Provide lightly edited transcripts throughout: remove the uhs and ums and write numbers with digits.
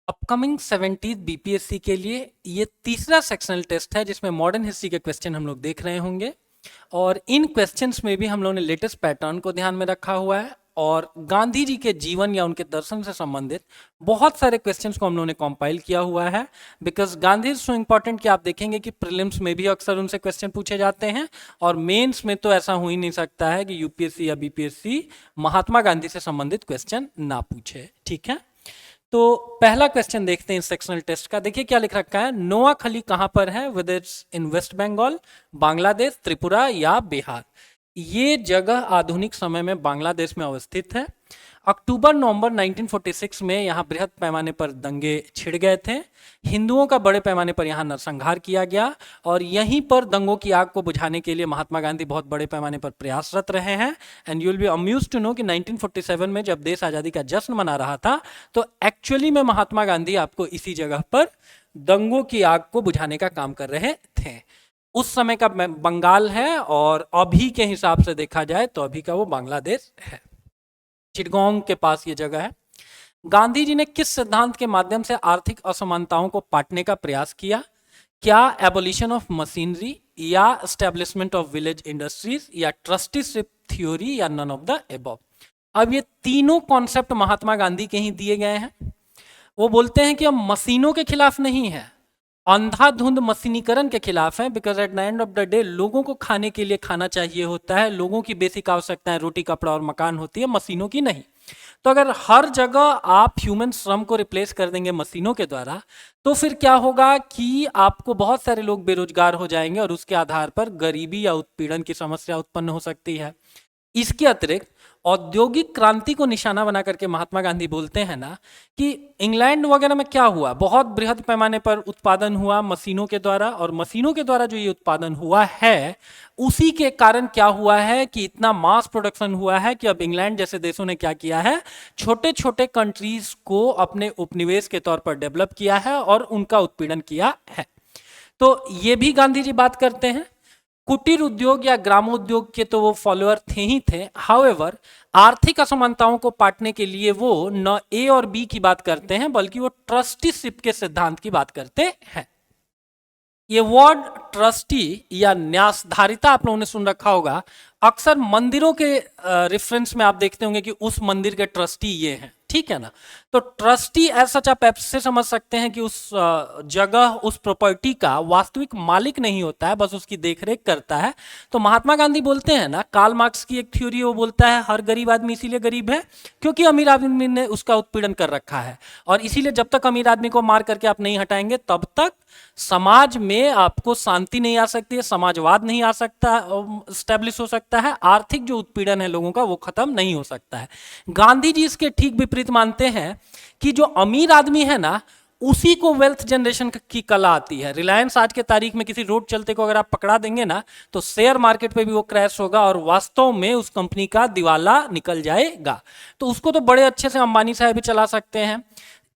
Upcoming 70 BPSC के लिए ये तीसरा सेक्शनल टेस्ट है जिसमें मॉडर्न हिस्ट्री के क्वेश्चन हम लोग देख रहे होंगे। और इन क्वेश्चंस में भी हम लोगों ने लेटेस्ट पैटर्न को ध्यान में रखा हुआ है और गांधी जी के जीवन या उनके दर्शन से संबंधित बहुत सारे क्वेश्चंस को हम लोगों ने कंपाइल किया हुआ है। Because Gandhi is so important कि आप देखेंगे कि प्रीलिम्स में भी अक्सर उनसे क्वेश्चन पूछे जाते हैं और मेंस में तो ऐसा हो ही नहीं सकता है कि यूपीएससी या बीपीएससी महात्मा गांधी से संबंधित क्वेश्चन ना पूछे। ठीक है, तो पहला क्वेश्चन देखते हैं इस सेक्शनल टेस्ट का। देखिए क्या लिख रखा है, नोआखली कहां पर है, whether it's in West Bengal, Bangladesh, Tripura या बिहार। ये जगह आधुनिक समय में बांग्लादेश में अवस्थित है। अक्टूबर नवंबर 1946 में यहाँ बृहद पैमाने पर दंगे छिड़ गए थे। हिंदुओं का बड़े पैमाने पर यहाँ नरसंहार किया गया और यहीं पर दंगों की आग को बुझाने के लिए महात्मा गांधी बहुत बड़े पैमाने पर प्रयासरत रहे हैं। And you will be amused to know कि 1947 में जब देश आज़ादी का जश्न मना रहा था तो एक्चुअली में महात्मा गांधी आपको इसी जगह पर दंगों की आग को बुझाने का काम कर रहे थे। उस समय का बंगाल है और अभी के हिसाब से देखा जाए तो अभी का वो बांग्लादेश है। चिटगांव के पास ये जगह है। गांधी जी ने किस सिद्धांत के माध्यम से आर्थिक असमानताओं को पाटने का प्रयास किया? क्या एबोलिशन ऑफ मशीनरी या एस्टेब्लिशमेंट ऑफ विलेज इंडस्ट्रीज या ट्रस्टीशिप थ्योरी या नन ऑफ द एबव। अब ये तीनों कॉन्सेप्ट महात्मा गांधी के ही दिए गए हैं। वो बोलते हैं कि हम मशीनों के खिलाफ नहीं है, अंधाधुंध मशीनीकरण के खिलाफ है। Because at the end of the day लोगों को खाने के लिए खाना चाहिए होता है, लोगों की बेसिक आवश्यकताएं रोटी कपड़ा और मकान होती है, मशीनों की नहीं। तो अगर हर जगह आप ह्यूमन श्रम को रिप्लेस कर देंगे मशीनों के द्वारा तो फिर क्या होगा कि आपको बहुत सारे लोग बेरोजगार हो जाएंगे और उसके आधार पर गरीबी या उत्पीड़न की समस्या उत्पन्न हो सकती है। इसके अतिरिक्त औद्योगिक क्रांति को निशाना बना करके महात्मा गांधी बोलते हैं ना कि इंग्लैंड वगैरह में क्या हुआ, बहुत बृहद पैमाने पर उत्पादन हुआ मशीनों के द्वारा और मशीनों के द्वारा जो ये उत्पादन हुआ है उसी के कारण क्या हुआ है कि इतना मास प्रोडक्शन हुआ है कि अब इंग्लैंड जैसे देशों ने क्या किया है, छोटे छोटे कंट्रीज को अपने उपनिवेश के तौर पर डेवलप किया है और उनका उत्पीड़न किया है। तो ये भी गांधी जी बात करते हैं। कुटीर उद्योग या ग्रामोद्योग के तो वो फॉलोअर थे ही थे। हाउएवर आर्थिक असमानताओं को पाटने के लिए वो न ए और बी की बात करते हैं बल्कि वो ट्रस्टीशिप के सिद्धांत की बात करते हैं। ये वर्ड ट्रस्टी या न्यासधारिता आप लोगों ने सुन रखा होगा। अक्सर मंदिरों के रेफरेंस में आप देखते होंगे कि उस मंदिर के ट्रस्टी ये हैं, ठीक है ना। तो ट्रस्टी एज सच आप ऐसे समझ सकते हैं कि उस जगह उस प्रॉपर्टी का वास्तविक मालिक नहीं होता है, बस उसकी देखरेख करता है। तो महात्मा गांधी बोलते हैं ना, कार्ल मार्क्स की एक थ्योरी वो बोलता है हर गरीब आदमी इसीलिए गरीब है क्योंकि अमीर आदमी ने उसका उत्पीड़न कर रखा है और इसीलिए जब तक अमीर आदमी को मार करके आप नहीं हटाएंगे तब तक समाज में आपको शांति नहीं आ सकती है, समाजवाद नहीं आ सकता, स्टैब्लिश हो सकता है, आर्थिक जो उत्पीड़न है लोगों का वो खत्म नहीं हो सकता है। गांधी जी इसके ठीक विपरीत मानते हैं कि जो अमीर आदमी है ना उसी को वेल्थ जनरेशन की कला आती है। रिलायंस आज के तारीख में किसी रोड चलते को अगर आप पकड़ा देंगे ना तो शेयर मार्केट पे भी वो क्रैश होगा और वास्तव में उस कंपनी का दिवाला निकल जाएगा। तो उसको तो बड़े अच्छे से अंबानी साहब भी चला सकते हैं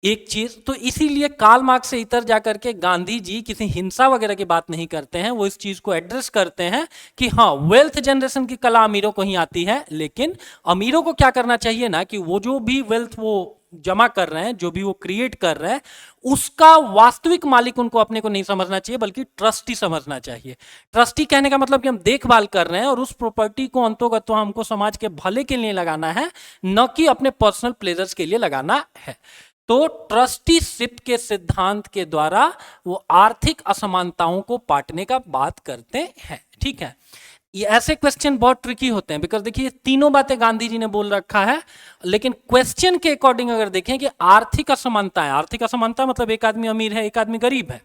एक चीज। तो इसीलिए कार्ल मार्क्स से इतर जाकर के गांधी जी किसी हिंसा वगैरह की बात नहीं करते हैं, वो इस चीज को एड्रेस करते हैं कि हाँ वेल्थ जनरेशन की कला अमीरों को ही आती है, लेकिन अमीरों को क्या करना चाहिए ना कि वो जो भी वेल्थ वो जमा कर रहे हैं, जो भी वो क्रिएट कर रहे हैं, उसका वास्तविक मालिक उनको अपने को नहीं समझना चाहिए बल्कि ट्रस्टी समझना चाहिए। ट्रस्टी कहने का मतलब कि हम देखभाल कर रहे हैं और उस प्रॉपर्टी को अंतोगत हमको समाज के भले के लिए लगाना है, न कि अपने पर्सनल प्लेजर्स के लिए लगाना है। तो ट्रस्टीशिप के सिद्धांत के द्वारा वो आर्थिक असमानताओं को पाटने का बात करते हैं। ठीक है, ये ऐसे क्वेश्चन बहुत ट्रिकी होते हैं बिकॉज देखिए तीनों बातें गांधी जी ने बोल रखा है, लेकिन क्वेश्चन के अकॉर्डिंग अगर देखें कि आर्थिक असमानता है, आर्थिक असमानता मतलब एक आदमी अमीर है एक आदमी गरीब है।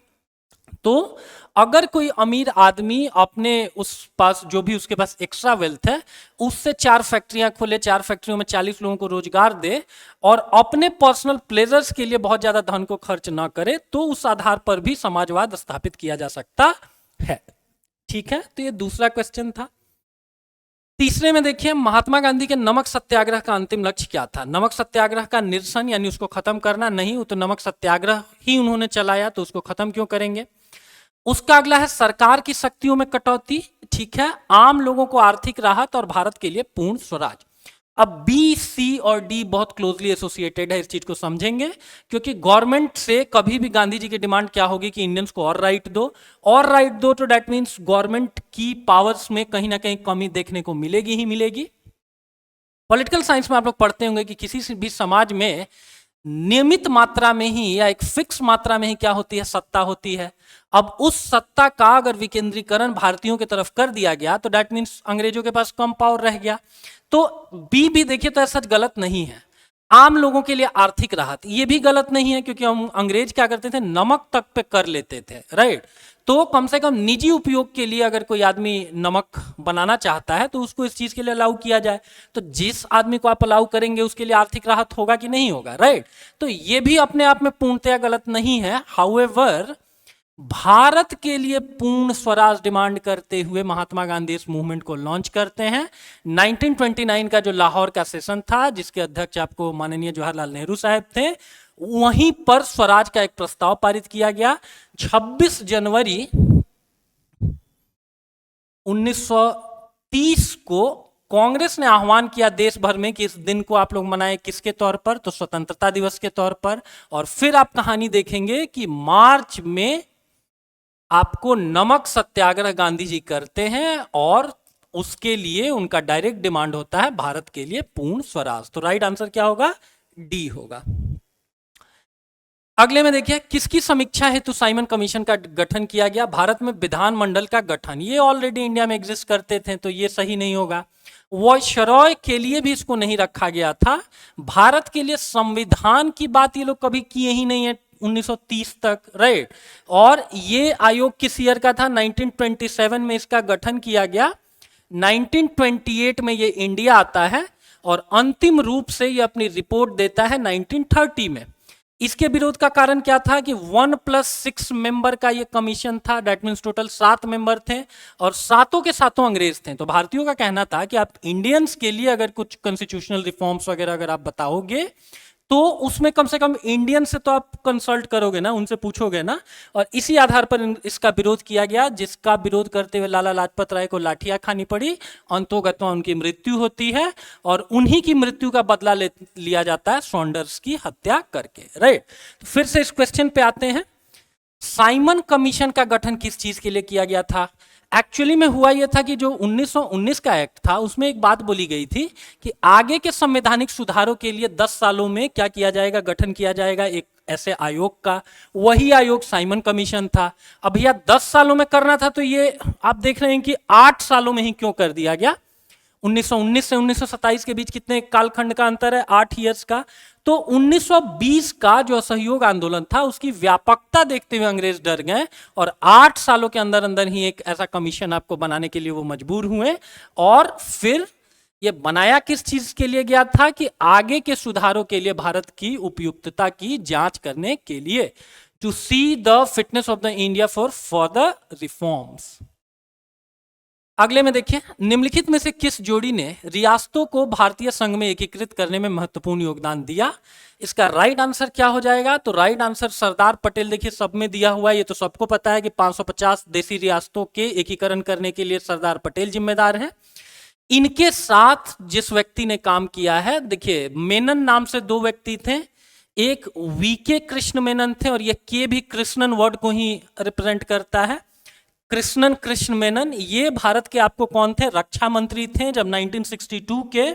तो अगर कोई अमीर आदमी अपने उस पास जो भी उसके पास एक्स्ट्रा वेल्थ है उससे 4 फैक्ट्रियां खोले, 4 फैक्ट्रियों में 40 लोगों को रोजगार दे और अपने पर्सनल प्लेजर्स के लिए बहुत ज्यादा धन को खर्च ना करे तो उस आधार पर भी समाजवाद स्थापित किया जा सकता है। ठीक है, तो ये दूसरा क्वेश्चन था। तीसरे में देखिए महात्मा गांधी के नमक सत्याग्रह का अंतिम लक्ष्य क्या था। नमक सत्याग्रह का निरसन यानी उसको खत्म करना नहीं, वो तो नमक सत्याग्रह ही उन्होंने चलाया तो उसको खत्म क्यों करेंगे। उसका अगला है सरकार की शक्तियों में कटौती, ठीक है, आम लोगों को आर्थिक राहत और भारत के लिए पूर्ण स्वराज। अब बी, सी और डी बहुत क्लोजली एसोसिएटेड है, इस चीज को समझेंगे, क्योंकि गवर्नमेंट से कभी भी गांधी जी की डिमांड क्या होगी कि इंडियंस को और राइट दो, और राइट दो, तो दैट मीन्स गवर्नमेंट की पावर्स में कहीं ना कहीं कमी देखने को मिलेगी ही मिलेगी। पॉलिटिकल साइंस में आप लोग पढ़ते होंगे कि किसी भी समाज में नियमित मात्रा में ही या एक फिक्स मात्रा में ही क्या होती है, सत्ता होती है। अब उस सत्ता का अगर विकेंद्रीकरण भारतीयों की तरफ कर दिया गया तो दैट मीन्स अंग्रेजों के पास कम पावर रह गया। तो बी भी देखिए तो ऐसा गलत नहीं है। आम लोगों के लिए आर्थिक राहत, ये भी गलत नहीं है, क्योंकि हम अंग्रेज क्या करते थे, नमक तक पे कर लेते थे, राइट। तो कम से कम निजी उपयोग के लिए अगर कोई आदमी नमक बनाना चाहता है तो उसको इस चीज के लिए अलाउ किया जाए। तो जिस आदमी को आप अलाउ करेंगे उसके लिए आर्थिक राहत होगा कि नहीं होगा, राइट। तो ये भी अपने आप में पूर्णतया गलत नहीं है। हाउएवर, भारत के लिए पूर्ण स्वराज डिमांड करते हुए महात्मा गांधी इस मूवमेंट को लॉन्च करते हैं। 1929 का जो लाहौर का सेशन था, जिसके अध्यक्ष आपको माननीय जवाहरलाल नेहरू साहब थे, वहीं पर स्वराज का एक प्रस्ताव पारित किया गया। 26 जनवरी 1930 को कांग्रेस ने आह्वान किया देश भर में कि इस दिन को आप लोग मनाएं, किसके तौर पर, तो स्वतंत्रता दिवस के तौर पर। और फिर आप कहानी देखेंगे कि मार्च में आपको नमक सत्याग्रह गांधी जी करते हैं, और उसके लिए उनका डायरेक्ट डिमांड होता है भारत के लिए पूर्ण स्वराज। तो राइट आंसर क्या होगा, डी होगा। अगले में देखिए, किसकी समीक्षा हेतु साइमन कमीशन का गठन किया गया। भारत में विधानमंडल का गठन, ये ऑलरेडी इंडिया में एग्जिस्ट करते थे, तो ये सही नहीं होगा। वायसरॉय के लिए भी इसको नहीं रखा गया था। भारत के लिए संविधान की बात ये लोग कभी किए ही नहीं है 1930 तक, राइट। और ये आयोग किस ईयर का था, 1927 में इसका गठन किया गया। 1928 में ये इंडिया आता है और अंतिम रूप से ये अपनी रिपोर्ट देता है 1930 में। इसके विरोध का कारण क्या था कि 1+6 मेंबर का ये कमीशन था, दैट मीन्स टोटल 7 मेंबर थे, और सातों के सातों अंग्रेज थे। तो भारतीयों का कहना था कि आप इंडियंस के लिए अगर कुछ कॉन्स्टिट्यूशनल रिफॉर्म्स वगैरह अगर आप बताओगे तो उसमें कम से कम इंडियन से तो आप कंसल्ट करोगे ना, उनसे पूछोगे ना। और इसी आधार पर इसका विरोध किया गया, जिसका विरोध करते हुए लाला लाजपत राय को लाठियां खानी पड़ी, अंतोगत्वा उनकी मृत्यु होती है, और उन्हीं की मृत्यु का बदला लिया जाता है सॉन्डर्स की हत्या करके, राइट। तो फिर से इस क्वेश्चन पे आते हैं, साइमन कमीशन का गठन किस चीज के लिए किया गया था। एक्चुअली में हुआ यह था कि जो 1919 का एक्ट था उसमें एक बात बोली गई थी कि आगे के संवैधानिक सुधारों के लिए 10 सालों में क्या किया जाएगा, गठन किया जाएगा एक ऐसे आयोग का। वही आयोग साइमन कमीशन था। अब भैया 10 सालों में करना था, तो ये आप देख रहे हैं कि 8 सालों में ही क्यों कर दिया गया। 1919 से 1927 के बीच कितने कालखंड का अंतर है, 8 ईयर्स का। तो 1920 का जो असहयोग आंदोलन था उसकी व्यापकता देखते हुए अंग्रेज डर गए, और 8 सालों के अंदर अंदर ही एक ऐसा कमीशन आपको बनाने के लिए वो मजबूर हुए। और फिर ये बनाया किस चीज के लिए गया था कि आगे के सुधारों के लिए भारत की उपयुक्तता की जांच करने के लिए, to see the fitness of the India for further reforms. अगले में देखिए, निम्नलिखित में से किस जोड़ी ने रियासतों को भारतीय संघ में एकीकृत करने में महत्वपूर्ण योगदान दिया। इसका राइट आंसर क्या हो जाएगा, तो राइट आंसर सरदार पटेल। देखिए सब में दिया हुआ है, ये तो सबको पता है कि 550 देशी रियासतों के एकीकरण करने के लिए सरदार पटेल जिम्मेदार है। इनके साथ जिस व्यक्ति ने काम किया है, देखिए मेनन नाम से 2 व्यक्ति थे, एक वीके कृष्ण मेनन थे, और ये के भी कृष्णन वर्ड को ही रिप्रेजेंट करता है। कृष्णन कृष्ण मेनन ये भारत के आपको कौन थे, रक्षा मंत्री थे जब 1962 के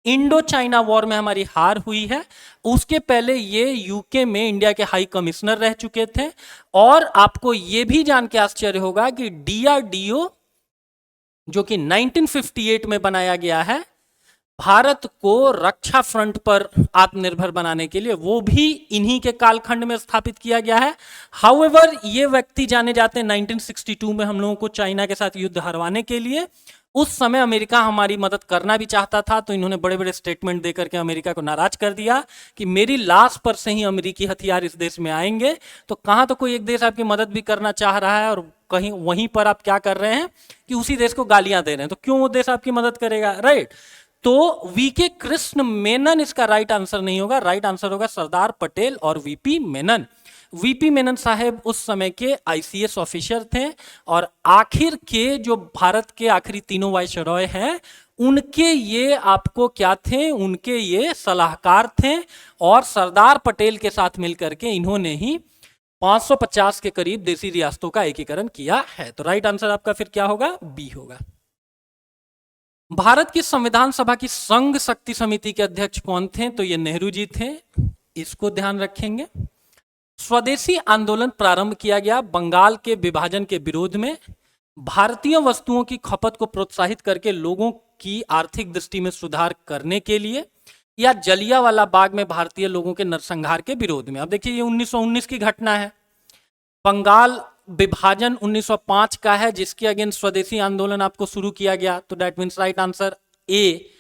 इंडो चाइना वॉर में हमारी हार हुई है। उसके पहले ये यूके में इंडिया के हाई कमिश्नर रह चुके थे। और आपको ये भी जान के आश्चर्य होगा कि डीआरडीओ जो कि 1958 में बनाया गया है भारत को रक्षा फ्रंट पर आत्मनिर्भर बनाने के लिए, वो भी इन्हीं के कालखंड में स्थापित किया गया है। हाउएवर ये व्यक्ति जाने जाते हैं 1962 में हम लोगों को चाइना के साथ युद्ध हरवाने के लिए। उस समय अमेरिका हमारी मदद करना भी चाहता था, तो इन्होंने बड़े बड़े स्टेटमेंट देकर के अमेरिका को नाराज कर दिया कि मेरी लाश पर से ही अमेरिकी हथियार इस देश में आएंगे। तो कहां तो कोई एक देश आपकी मदद भी करना चाह रहा है, और कहीं वहीं पर आप क्या कर रहे हैं कि उसी देश को गालियां दे रहे हैं, तो क्यों वो देश आपकी मदद करेगा, राइट। तो वीके कृष्ण मेनन इसका राइट आंसर नहीं होगा, राइट आंसर होगा सरदार पटेल और वीपी मेनन। वीपी मेनन साहब उस समय के आईसीएस ऑफिसर थे, और आखिर के जो भारत के आखिरी तीनों वायसरॉय हैं उनके ये आपको क्या थे, उनके ये सलाहकार थे और सरदार पटेल के साथ मिलकर के इन्होंने ही 550 के करीब देसी रियासतों का एकीकरण किया है। तो राइट आंसर आपका फिर क्या होगा, बी होगा। भारत की संविधान सभा की संघ शक्ति समिति के अध्यक्ष कौन थे, तो ये नेहरू जी थे, इसको ध्यान रखेंगे। स्वदेशी आंदोलन प्रारंभ किया गया बंगाल के विभाजन के विरोध में, भारतीय वस्तुओं की खपत को प्रोत्साहित करके लोगों की आर्थिक दृष्टि में सुधार करने के लिए, या जलियांवाला बाग में भारतीय लोगों के नरसंहार के विरोध में। अब देखिए ये 1919 की घटना है, बंगाल विभाजन 1905 का है जिसके अगेंस्ट स्वदेशी आंदोलन आपको शुरू किया गया, तो that means right answer A.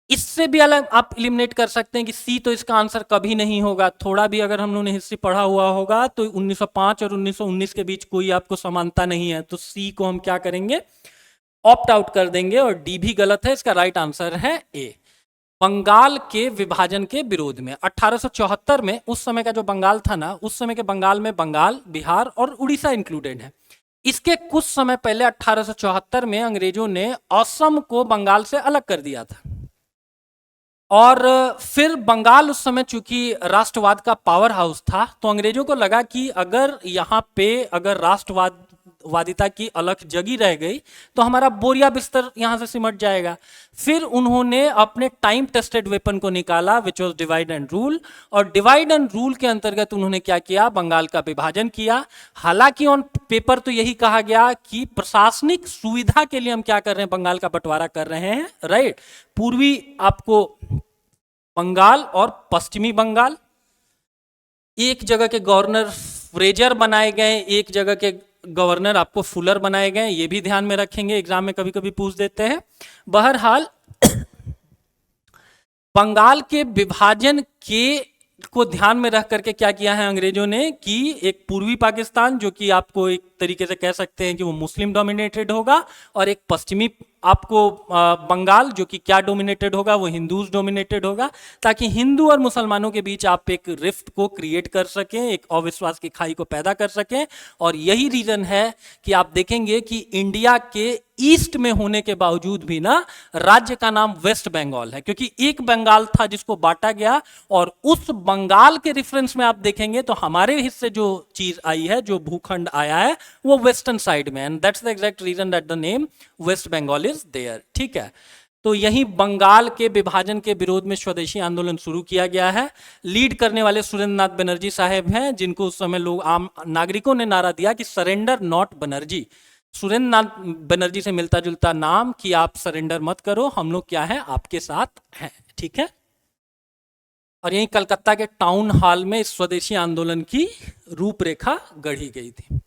इससे भी अलग आप एलिमिनेट कर सकते हैं कि सी तो इसका आंसर कभी नहीं होगा। थोड़ा भी अगर हम लोगों ने हिस्ट्री पढ़ा हुआ होगा तो 1905 और 1919 के बीच कोई आपको समानता नहीं है, तो सी को हम क्या करेंगे, ऑप्ट आउट कर देंगे, और डी भी गलत है, इसका राइट आंसर है ए। बंगाल के विभाजन के विरोध में 1874 में, उस समय का जो बंगाल था ना, उस समय के बंगाल में बंगाल, बिहार और उड़ीसा इंक्लूडेड है। इसके कुछ समय पहले 1874 में अंग्रेजों ने असम को बंगाल से अलग कर दिया था, और फिर बंगाल उस समय चूंकि राष्ट्रवाद का पावर हाउस था, तो अंग्रेजों को लगा कि अगर यहाँ पे अगर राष्ट्रवादिता की अलख जगी रह गई तो हमारा बोरिया बिस्तर यहाँ से सिमट जाएगा। फिर उन्होंने अपने टाइम टेस्टेड वेपन को निकाला, which was divide and rule, और डिवाइड एंड रूल के अंतर्गत उन्होंने क्या किया, बंगाल का विभाजन किया। हालांकि ऑन पेपर तो यही कहा गया कि प्रशासनिक सुविधा के लिए हम क्या कर रहे हैं, बंगाल का बंटवारा कर रहे हैं, राइट। पूर्वी आपको बंगाल और पश्चिमी बंगाल, एक जगह के गवर्नर फ्रेजर बनाए गए, एक जगह के गवर्नर आपको फुलर बनाए गए, ये भी ध्यान में रखेंगे, एग्जाम में कभी कभी पूछ देते हैं। बहरहाल बंगाल के विभाजन को ध्यान में रख करके क्या किया है अंग्रेजों ने कि एक पूर्वी पाकिस्तान जो कि आपको एक तरीके से कह सकते हैं कि वो मुस्लिम डोमिनेटेड होगा, और एक पश्चिमी आपको बंगाल जो कि क्या डोमिनेटेड होगा, वो हिंदूज डोमिनेटेड होगा, ताकि हिंदू और मुसलमानों के बीच आप एक रिफ्ट को क्रिएट कर सकें, एक अविश्वास की खाई को पैदा कर सकें। और यही रीजन है कि आप देखेंगे कि इंडिया के ईस्ट में होने के बावजूद भी ना राज्य का नाम वेस्ट बंगाल है, क्योंकि एक बंगाल था जिसको बांटा गया, और उस बंगाल के रेफरेंस में आप देखेंगे तो हमारे हिस्से जो चीज आई है, जो भूखंड आया है, वो वेस्टर्न साइड में, and that's the exact reason that the name West Bengal is there, ठीक है। तो यही बंगाल के विभाजन के विरोध में स्वदेशी आंदोलन शुरू किया गया है। लीड करने वाले सुरेंद्रनाथ बनर्जी साहब हैं, जिनको उस समय लोग आम नागरिकों ने नारा दिया कि सरेंडर नॉट बनर्जी। सुरेंद्रनाथ बनर्जी से मिलता जुलता नाम कि आप सरेंडर मत करो, हम लोग क्या है, आपके साथ हैं, ठीक है। और यही कलकत्ता के टाउन हॉल में इस स्वदेशी आंदोलन की रूपरेखा गढ़ी गई थी।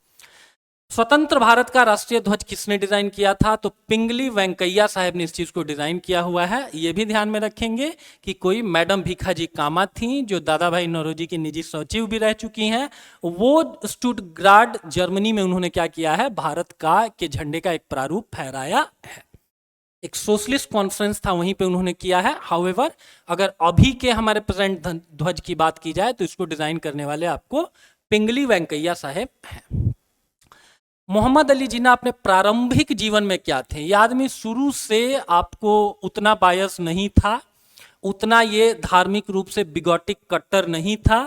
स्वतंत्र भारत का राष्ट्रीय ध्वज किसने डिजाइन किया था, तो पिंगली वेंकैया साहब ने इस चीज को डिजाइन किया हुआ है। ये भी ध्यान में रखेंगे कि कोई मैडम भीखाजी कामा थी जो दादा भाई नौरोजी की निजी सचिव भी रह चुकी हैं, वो स्टुटगार्ड जर्मनी में उन्होंने क्या किया है, भारत का के झंडे का एक प्रारूप फहराया है। एक सोशलिस्ट कॉन्फ्रेंस था, वहीं पे उन्होंने किया है। हाउएवर अगर अभी के हमारे प्रेजेंट ध्वज की बात की जाए तो इसको डिजाइन करने वाले आपको पिंगली वेंकैया साहब हैं। मोहम्मद अली जिन्ना अपने प्रारंभिक जीवन में क्या थे, ये आदमी शुरू से आपको उतना बायस नहीं था, उतना ये धार्मिक रूप से बिगोटिक कट्टर नहीं था।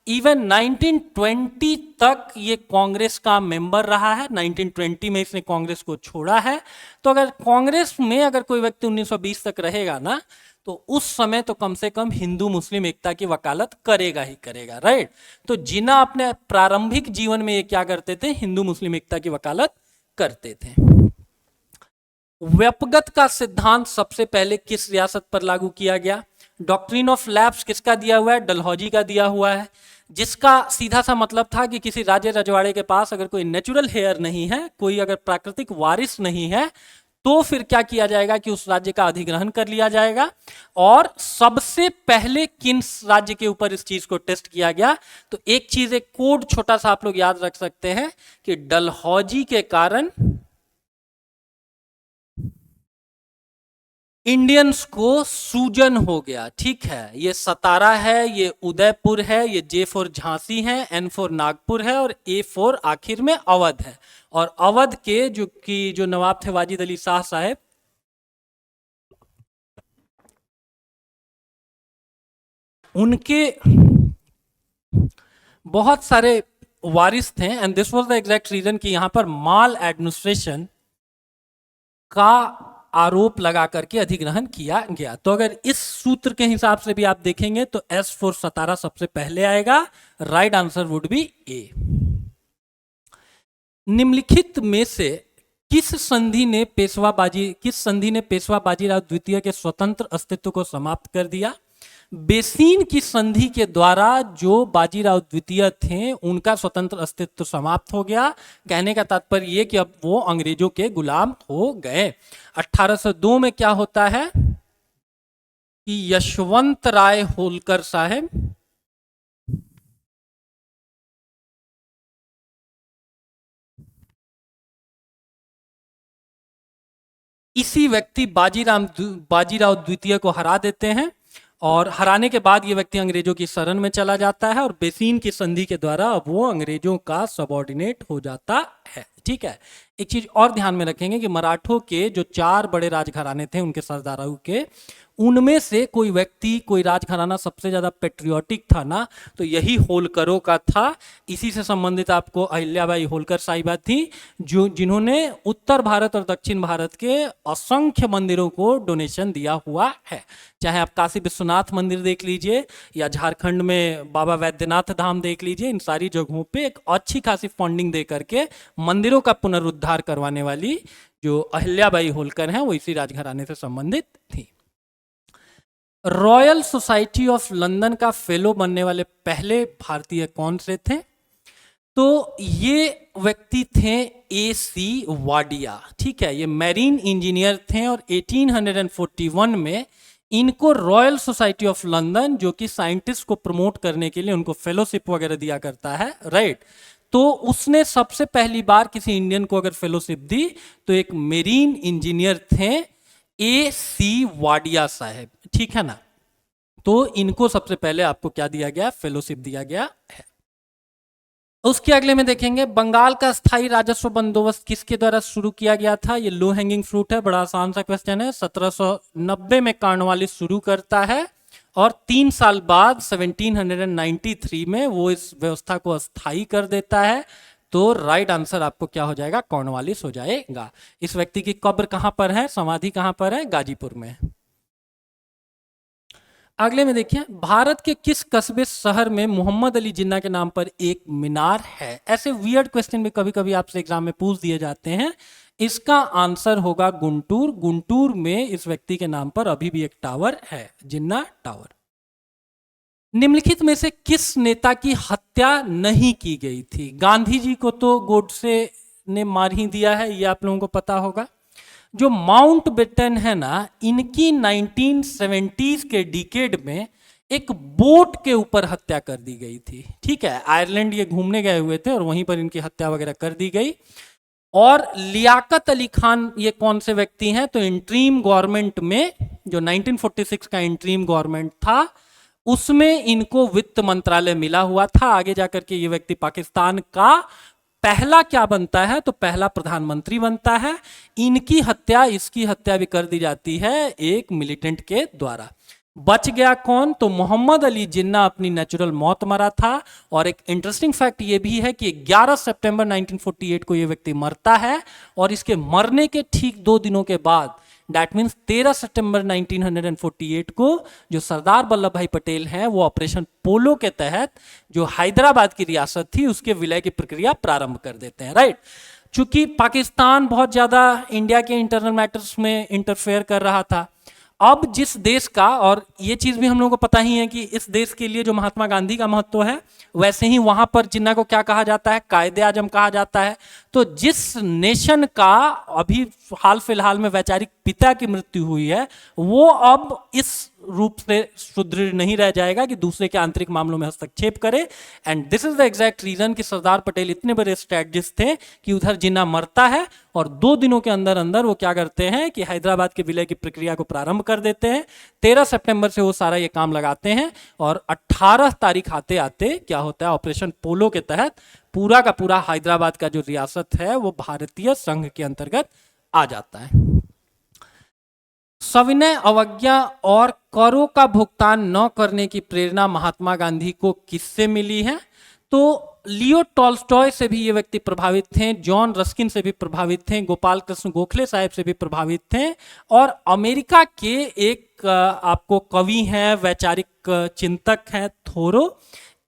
इवन 1920 तक ये कांग्रेस का मेंबर रहा है, 1920 में इसने कांग्रेस को छोड़ा है। तो अगर कांग्रेस में अगर कोई व्यक्ति 1920 तक रहेगा ना, तो उस समय तो कम से कम हिंदू मुस्लिम एकता की वकालत करेगा ही करेगा, राइट। तो जिन्ना अपने प्रारंभिक जीवन में ये क्या करते थे, हिंदू मुस्लिम एकता की वकालत करते थे। व्यपगत का सिद्धांत सबसे पहले किस रियासत पर लागू किया गया, डॉक्ट्रिन ऑफ लैप्स किसका दिया हुआ है, डलहौजी का दिया हुआ है, जिसका सीधा सा मतलब था कि किसी राज्य रजवाड़े के पास अगर कोई नेचुरल हेयर नहीं है, कोई अगर प्राकृतिक वारिस नहीं है, तो फिर क्या किया जाएगा कि उस राज्य का अधिग्रहण कर लिया जाएगा। और सबसे पहले किन राज्य के ऊपर इस चीज को टेस्ट किया गया, तो एक चीज, एक कोड छोटा सा आप लोग याद रख सकते हैं कि डलहौजी के कारण इंडियंस को सूजन हो गया, ठीक है। ये सतारा है, ये उदयपुर है, ये जे फॉर झांसी है, एन फॉर नागपुर है, और ए फॉर आखिर में अवध है। और अवध के जो नवाब थे वाजिद अली शाह साहब, उनके बहुत सारे वारिस थे and this was the exact reason कि यहां पर माल एडमिनिस्ट्रेशन का आरोप लगा करके अधिग्रहण किया गया। तो अगर इस सूत्र के हिसाब से भी आप देखेंगे तो एस फॉर सतारा सबसे पहले आएगा। राइट आंसर वुड बी ए। निम्नलिखित में से किस संधि ने पेशवा बाजीराव द्वितीय के स्वतंत्र अस्तित्व को समाप्त कर दिया? बेसीन की संधि के द्वारा जो बाजीराव द्वितीय थे उनका स्वतंत्र अस्तित्व समाप्त हो गया। कहने का तात्पर्य ये कि अब वो अंग्रेजों के गुलाम हो गए। 1802 में क्या होता है कि यशवंत राय होलकर साहब इसी व्यक्ति बाजीराव द्वितीय को हरा देते हैं और हराने के बाद ये व्यक्ति अंग्रेजों की शरण में चला जाता है और बेसीन की संधि के द्वारा अब वो अंग्रेजों का सबऑर्डिनेट हो जाता है। ठीक है, एक चीज और ध्यान में रखेंगे कि मराठों के जो 4 बड़े राजघराने थे उनके सरदारों के, उनमें से कोई व्यक्ति कोई राजघराना सबसे ज्यादा पेट्रियोटिक था ना, तो यही होलकरों का था। इसी से संबंधित आपको अहिल्याबाई होलकर साहिबा थी जो जिन्होंने उत्तर भारत और दक्षिण भारत के असंख्य मंदिरों को डोनेशन दिया हुआ है। चाहे आप काशी विश्वनाथ मंदिर देख लीजिए या झारखंड में बाबा वैद्यनाथ धाम देख लीजिए, इन सारी जगहों पे एक अच्छी खासी फंडिंग दे करके मंदिरों का पुनरुद्धार करवाने वाली जो अहिल्याबाई होलकर हैं वो इसी राजघराने से संबंधित थी। रॉयल सोसाइटी ऑफ लंदन का फेलो बनने वाले पहले भारतीय कौन से थे? तो ये व्यक्ति थे AC वाडिया। ठीक है, ये मैरीन इंजीनियर थे और 1841 में इनको रॉयल सोसाइटी ऑफ लंदन, जो कि साइंटिस्ट को प्रमोट करने के लिए उनको फेलोशिप वगैरह दिया करता है, राइट, तो उसने सबसे पहली बार किसी इंडियन को अगर फेलोशिप दी तो एक मेरीन इंजीनियर थे AC वाडिया साहब। ठीक है ना, तो इनको सबसे पहले आपको क्या दिया गया? फेलोशिप दिया गया है। उसके अगले में देखेंगे बंगाल का स्थायी राजस्व बंदोबस्त किसके द्वारा शुरू किया गया था? ये लो हैंगिंग फ्रूट है, बड़ा आसान सा क्वेश्चन है। 1790 में कॉर्नवालिस शुरू करता है और 3 साल बाद 1793 में वो इस व्यवस्था को अस्थायी कर देता है। तो राइट आंसर आपको क्या हो जाएगा? कॉर्नवालिस हो जाएगा। इस व्यक्ति की कब्र कहां पर है, समाधि कहां पर है? गाजीपुर में। अगले में देखिए भारत के किस कस्बे शहर में मोहम्मद अली जिन्ना के नाम पर एक मीनार है? ऐसे वियर्ड क्वेश्चन भी कभी कभी आपसे एग्जाम में पूछ दिए जाते हैं। इसका आंसर होगा गुंटूर। गुंटूर में इस व्यक्ति के नाम पर अभी भी एक टावर है, जिन्ना टावर। निम्नलिखित में से किस नेता की हत्या नहीं की गई थी? गांधी जी को तो गोडसे ने मार ही दिया है, ये आप लोगों को पता होगा। जो माउंट बेटन है ना, इनकी 1970s के डिकेड में एक बोट के ऊपर हत्या कर दी गई थी। ठीक है, आयरलैंड ये घूमने गए हुए थे और वहीं पर इनकी हत्या वगैरह कर दी गई। और लियाकत अली खान ये कौन से व्यक्ति हैं? तो इंट्रीम गवर्नमेंट में, जो 1946 का इंट्रीम गवर्नमेंट था, उसमें इनको वित्त मंत्रालय मिला हुआ था। आगे जाकर के ये व्यक्ति पाकिस्तान का पहला क्या बनता है? तो पहला प्रधानमंत्री बनता है। इसकी हत्या भी कर दी जाती है एक मिलिटेंट के द्वारा। बच गया कौन? तो मोहम्मद अली जिन्ना अपनी नेचुरल मौत मरा था। और एक इंटरेस्टिंग फैक्ट ये भी है कि 11 सितंबर 1948 को ये व्यक्ति मरता है और इसके मरने के ठीक 2 दिनों के बाद, दैट मीन्स 13 सितंबर 1948 को, जो सरदार वल्लभ भाई पटेल हैं वो ऑपरेशन पोलो के तहत जो हैदराबाद की रियासत थी उसके विलय की प्रक्रिया प्रारंभ कर देते हैं, राइट। चूंकि पाकिस्तान बहुत ज्यादा इंडिया के इंटरनल मैटर्स में इंटरफेयर कर रहा था, अब जिस देश का, और ये चीज भी हम लोगों को पता ही है कि इस देश के लिए जो महात्मा गांधी का महत्व है, वैसे ही वहां पर जिन्ना को क्या कहा जाता है? कायदे आजम कहा जाता है। तो जिस नेशन का अभी हाल फिलहाल में वैचारिक पिता की मृत्यु हुई है, वो अब इस रूप से सुदृढ़ नहीं रह जाएगा कि दूसरे के आंतरिक मामलों में हस्तक्षेप करे। And this is the exact reason कि सरदार पटेल इतने बड़े स्ट्रेटजिस्ट थे कि उधर जिन्ना मरता है और 2 दिनों के अंदर अंदर वो क्या करते हैं कि हैदराबाद के विलय की प्रक्रिया को प्रारंभ कर देते हैं। 13 सितंबर से वो सारा ये काम लगाते हैं और 18 तारीख आते आते क्या होता है? ऑपरेशन पोलो के तहत पूरा का पूरा हैदराबाद का जो रियासत है वो भारतीय संघ के अंतर्गत आ जाता है। सविनय अवज्ञा और करों का भुगतान न करने की प्रेरणा महात्मा गांधी को किससे मिली है? तो लियो टॉल्स्टॉय से भी ये व्यक्ति प्रभावित थे, जॉन रस्किन से भी प्रभावित थे, गोपाल कृष्ण गोखले साहब से भी प्रभावित थे, और अमेरिका के एक आपको कवि हैं, वैचारिक चिंतक हैं थोरो,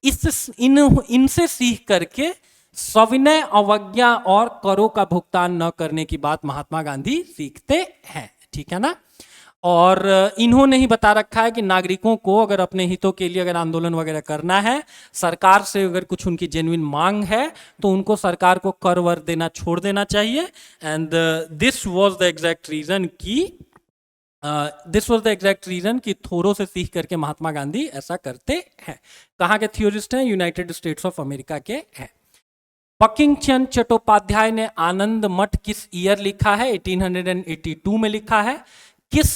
इनसे सीख करके सविनय अवज्ञा और करों का भुगतान न करने की बात महात्मा गांधी सीखते हैं। ठीक है ना। और इन्होंने ही बता रखा है कि नागरिकों को अगर अपने हितों के लिए अगर आंदोलन वगैरह करना है, सरकार से अगर कुछ उनकी जेन्युइन मांग है, तो उनको सरकार को कर वर देना छोड़ देना चाहिए। And this was the exact reason कि थोरो से सीख करके महात्मा गांधी ऐसा करते हैं। कहाँ के थियोरिस्ट हैं? यूनाइटेड स्टेट्स ऑफ अमेरिका के हैं। बंकिम चंद्र चट्टोपाध्याय ने आनंद मठ किस ईयर लिखा है? 1882 में लिखा है। किस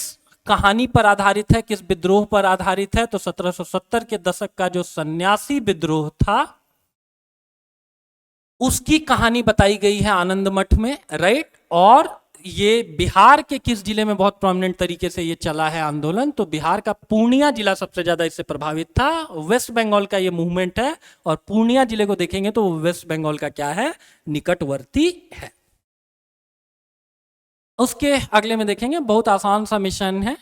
कहानी पर आधारित है? किस विद्रोह पर आधारित है? तो 1770 के दशक का जो सन्यासी विद्रोह था उसकी कहानी बताई गई है आनंद मठ में, राइट। और ये बिहार के किस जिले में बहुत प्रोमिनेंट तरीके से ये चला है आंदोलन? तो बिहार का पूर्णिया जिला सबसे ज्यादा इससे प्रभावित था। वेस्ट बंगाल का ये मूवमेंट है, और पूर्णिया जिले को देखेंगे तो वेस्ट बंगाल का क्या है? निकटवर्ती है। उसके अगले में देखेंगे, बहुत आसान सा मिशन है,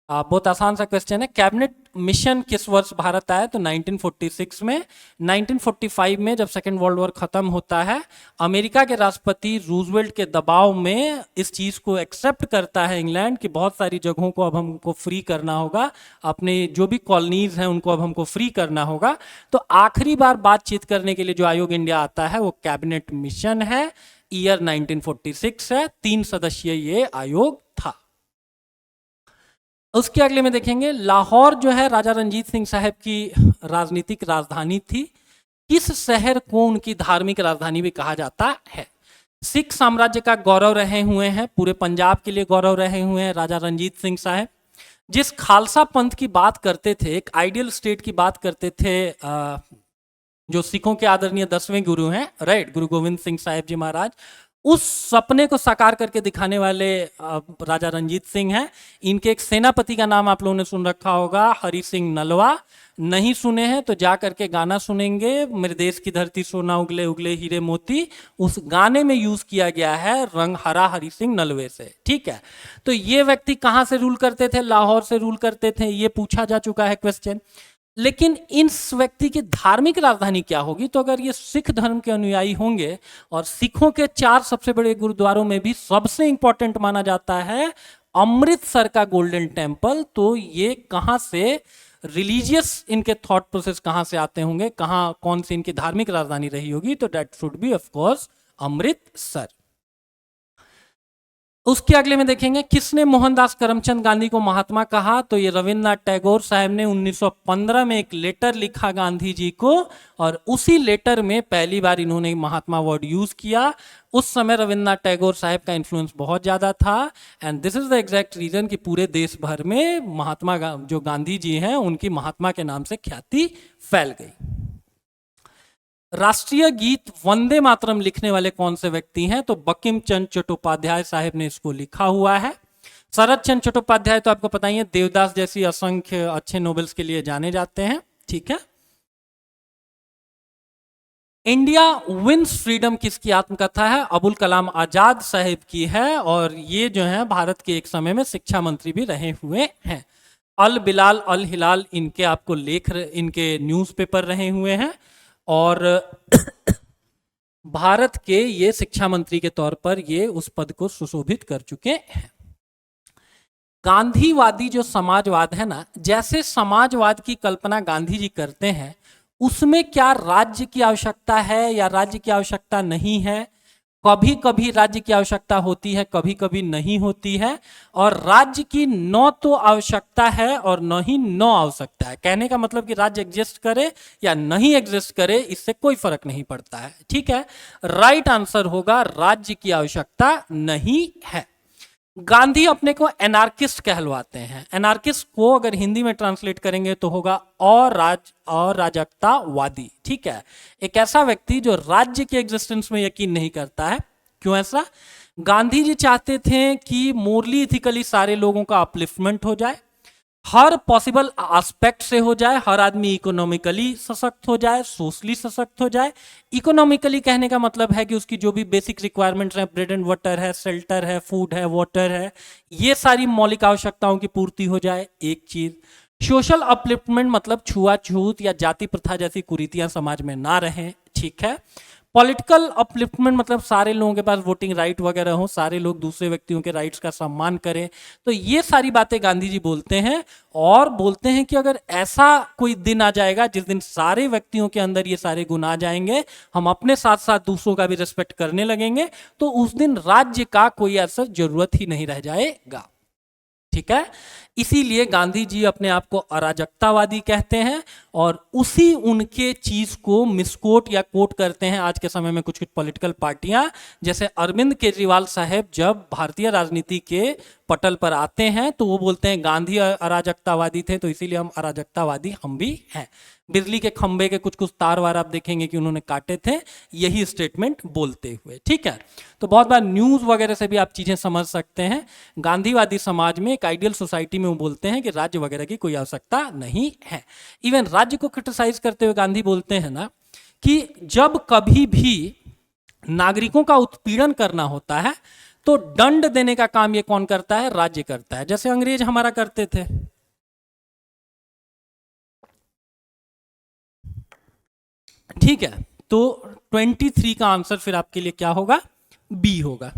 बहुत आसान सा क्वेश्चन है। कैबिनेट मिशन किस वर्ष भारत आया? तो 1946 में। 1945 में जब सेकेंड वर्ल्ड वॉर खत्म होता है, अमेरिका के राष्ट्रपति रूजवेल्ट के दबाव में इस चीज को एक्सेप्ट करता है इंग्लैंड कि बहुत सारी जगहों को अब हमको फ्री करना होगा, अपने जो भी कॉलोनीज हैं उनको अब हमको फ्री करना होगा। तो आखिरी बार बातचीत करने के लिए जो आयोग इंडिया आता है वो कैबिनेट मिशन है। ईयर 1946 है। 3 सदस्यीय ये आयोग था। उसके अगले में देखेंगे, लाहौर जो है राजा रंजीत सिंह साहब की राजनीतिक राजधानी थी। किस शहर को उनकी धार्मिक राजधानी भी कहा जाता है? सिख साम्राज्य का गौरव रहे हुए हैं, पूरे पंजाब के लिए गौरव रहे हुए हैं राजा रंजीत सिंह साहब। जिस खालसा पंथ की बात करते थे, एक आइडियल स्टेट की बात करते थे, जो सिखों के आदरणीय 10वें गुरु हैं, राइट, गुरु गोविंद सिंह साहिब जी महाराज, उस सपने को साकार करके दिखाने वाले राजा रंजीत सिंह हैं। इनके एक सेनापति का नाम आप लोगों ने सुन रखा होगा, हरि सिंह नलवा। नहीं सुने हैं तो जा करके गाना सुनेंगे, मेरे देश की धरती सोना उगले उगले हीरे मोती। उस गाने में यूज किया गया है रंग हरा हरि सिंह नलवे से। ठीक है, तो ये व्यक्ति कहाँ से रूल करते थे? लाहौर से रूल करते थे, ये पूछा जा चुका है क्वेश्चन। लेकिन इस व्यक्ति की धार्मिक राजधानी क्या होगी? तो अगर ये सिख धर्म के अनुयायी होंगे, और सिखों के 4 सबसे बड़े गुरुद्वारों में भी सबसे इंपॉर्टेंट माना जाता है अमृतसर का गोल्डन टेम्पल, तो ये कहां से रिलीजियस इनके थॉट प्रोसेस कहां से आते होंगे, कहां कौन सी इनकी धार्मिक राजधानी रही होगी? तो that should be of course Amritsar. उसके अगले में देखेंगे, किसने मोहनदास करमचंद गांधी को महात्मा कहा? तो ये रविन्द्रनाथ टैगोर साहब ने 1915 में एक लेटर लिखा गांधी जी को, और उसी लेटर में पहली बार इन्होंने महात्मा वर्ड यूज किया। उस समय रविन्द्रनाथ टैगोर साहब का इन्फ्लुएंस बहुत ज्यादा था, and this is the exact reason कि पूरे देश भर में महात्मा जो गांधी जी हैं उनकी महात्मा के नाम से ख्याति फैल गई। राष्ट्रीय गीत वंदे मातरम लिखने वाले कौन से व्यक्ति हैं? तो बंकिम चंद्र चट्टोपाध्याय साहब ने इसको लिखा हुआ है। शरद चंद्र चट्टोपाध्याय तो आपको पता ही है, देवदास जैसी असंख्य अच्छे नोबेल्स के लिए जाने जाते हैं। ठीक है, इंडिया विंस फ्रीडम किसकी आत्मकथा है? अबुल कलाम आजाद साहिब की है, और ये जो है भारत के एक समय में शिक्षा मंत्री भी रहे हुए हैं। अल बिलाल अल हिलाल इनके आपको इनके न्यूज़पेपर रहे हुए हैं, और भारत के ये शिक्षा मंत्री के तौर पर ये उस पद को सुशोभित कर चुके हैं। गांधीवादी जो समाजवाद है ना, जैसे समाजवाद की कल्पना गांधी जी करते हैं, उसमें क्या राज्य की आवश्यकता है या राज्य की आवश्यकता नहीं है? कभी कभी राज्य की आवश्यकता होती है, कभी कभी नहीं होती है, और राज्य की न तो आवश्यकता है और न ही न आवश्यकता है। कहने का मतलब कि राज्य एग्जिस्ट करे या नहीं एग्जिस्ट करे, इससे कोई फर्क नहीं पड़ता है। ठीक है, राइट आंसर होगा राज्य की आवश्यकता नहीं है। गांधी अपने को एनार्किस्ट कहलवाते हैं। एनार्किस्ट को अगर हिंदी में ट्रांसलेट करेंगे तो होगा अराजकतावादी। ठीक है, एक ऐसा व्यक्ति जो राज्य के एग्जिस्टेंस में यकीन नहीं करता है। क्यों ऐसा? गांधी जी चाहते थे कि मोरली इथिकली सारे लोगों का अपलिफ्टमेंट हो जाए, हर पॉसिबल एस्पेक्ट से हो जाए, हर आदमी इकोनॉमिकली सशक्त हो जाए, सोशली सशक्त हो जाए। इकोनॉमिकली कहने का मतलब है कि उसकी जो भी बेसिक रिक्वायरमेंट्स हैं, ब्रेड एंड वाटर है, शेल्टर है, फूड है, वाटर है, ये सारी मौलिक आवश्यकताओं की पूर्ति हो जाए, एक चीज। सोशल अपलिफ्टमेंट मतलब छुआछूत या जाति प्रथा जैसी कुरीतियां समाज में ना रहें, ठीक है। पॉलिटिकल अपलिफ्टमेंट मतलब सारे लोगों के पास वोटिंग राइट वगैरह हो, सारे लोग दूसरे व्यक्तियों के राइट्स का सम्मान करें। तो ये सारी बातें गांधी जी बोलते हैं, और बोलते हैं कि अगर ऐसा कोई दिन आ जाएगा जिस दिन सारे व्यक्तियों के अंदर ये सारे गुण आ जाएंगे, हम अपने साथ साथ दूसरों का भी रिस्पेक्ट करने लगेंगे, तो उस दिन राज्य का कोई ऐसा जरूरत ही नहीं रह जाएगा, ठीक है। इसीलिए गांधी जी अपने आप को अराजकतावादी कहते हैं, और उसी उनके चीज को मिसकोट या कोट करते हैं आज के समय में कुछ कुछ पॉलिटिकल पार्टियां। जैसे अरविंद केजरीवाल साहब जब भारतीय राजनीति के पटल पर आते हैं तो वो बोलते हैं गांधी अराजकतावादी थे, तो इसीलिए हम अराजकतावादी हम भी हैं। बिजली के खंभे के कुछ कुछ तार वार आप देखेंगे कि उन्होंने काटे थे, यही स्टेटमेंट बोलते हुए, ठीक है। तो बहुत बार न्यूज वगैरह से भी आप चीजें समझ सकते हैं। गांधीवादी समाज में, एक आइडियल सोसाइटी में वो बोलते हैं कि राज्य वगैरह की कोई आवश्यकता नहीं है। इवन राज्य को क्रिटिसाइज करते हुए गांधी बोलते हैं ना कि जब कभी भी नागरिकों का उत्पीड़न करना होता है तो दंड देने का काम ये कौन करता है? राज्य करता है, जैसे अंग्रेज हमारा करते थे, ठीक है। तो 23 का आंसर फिर आपके लिए क्या होगा? बी होगा।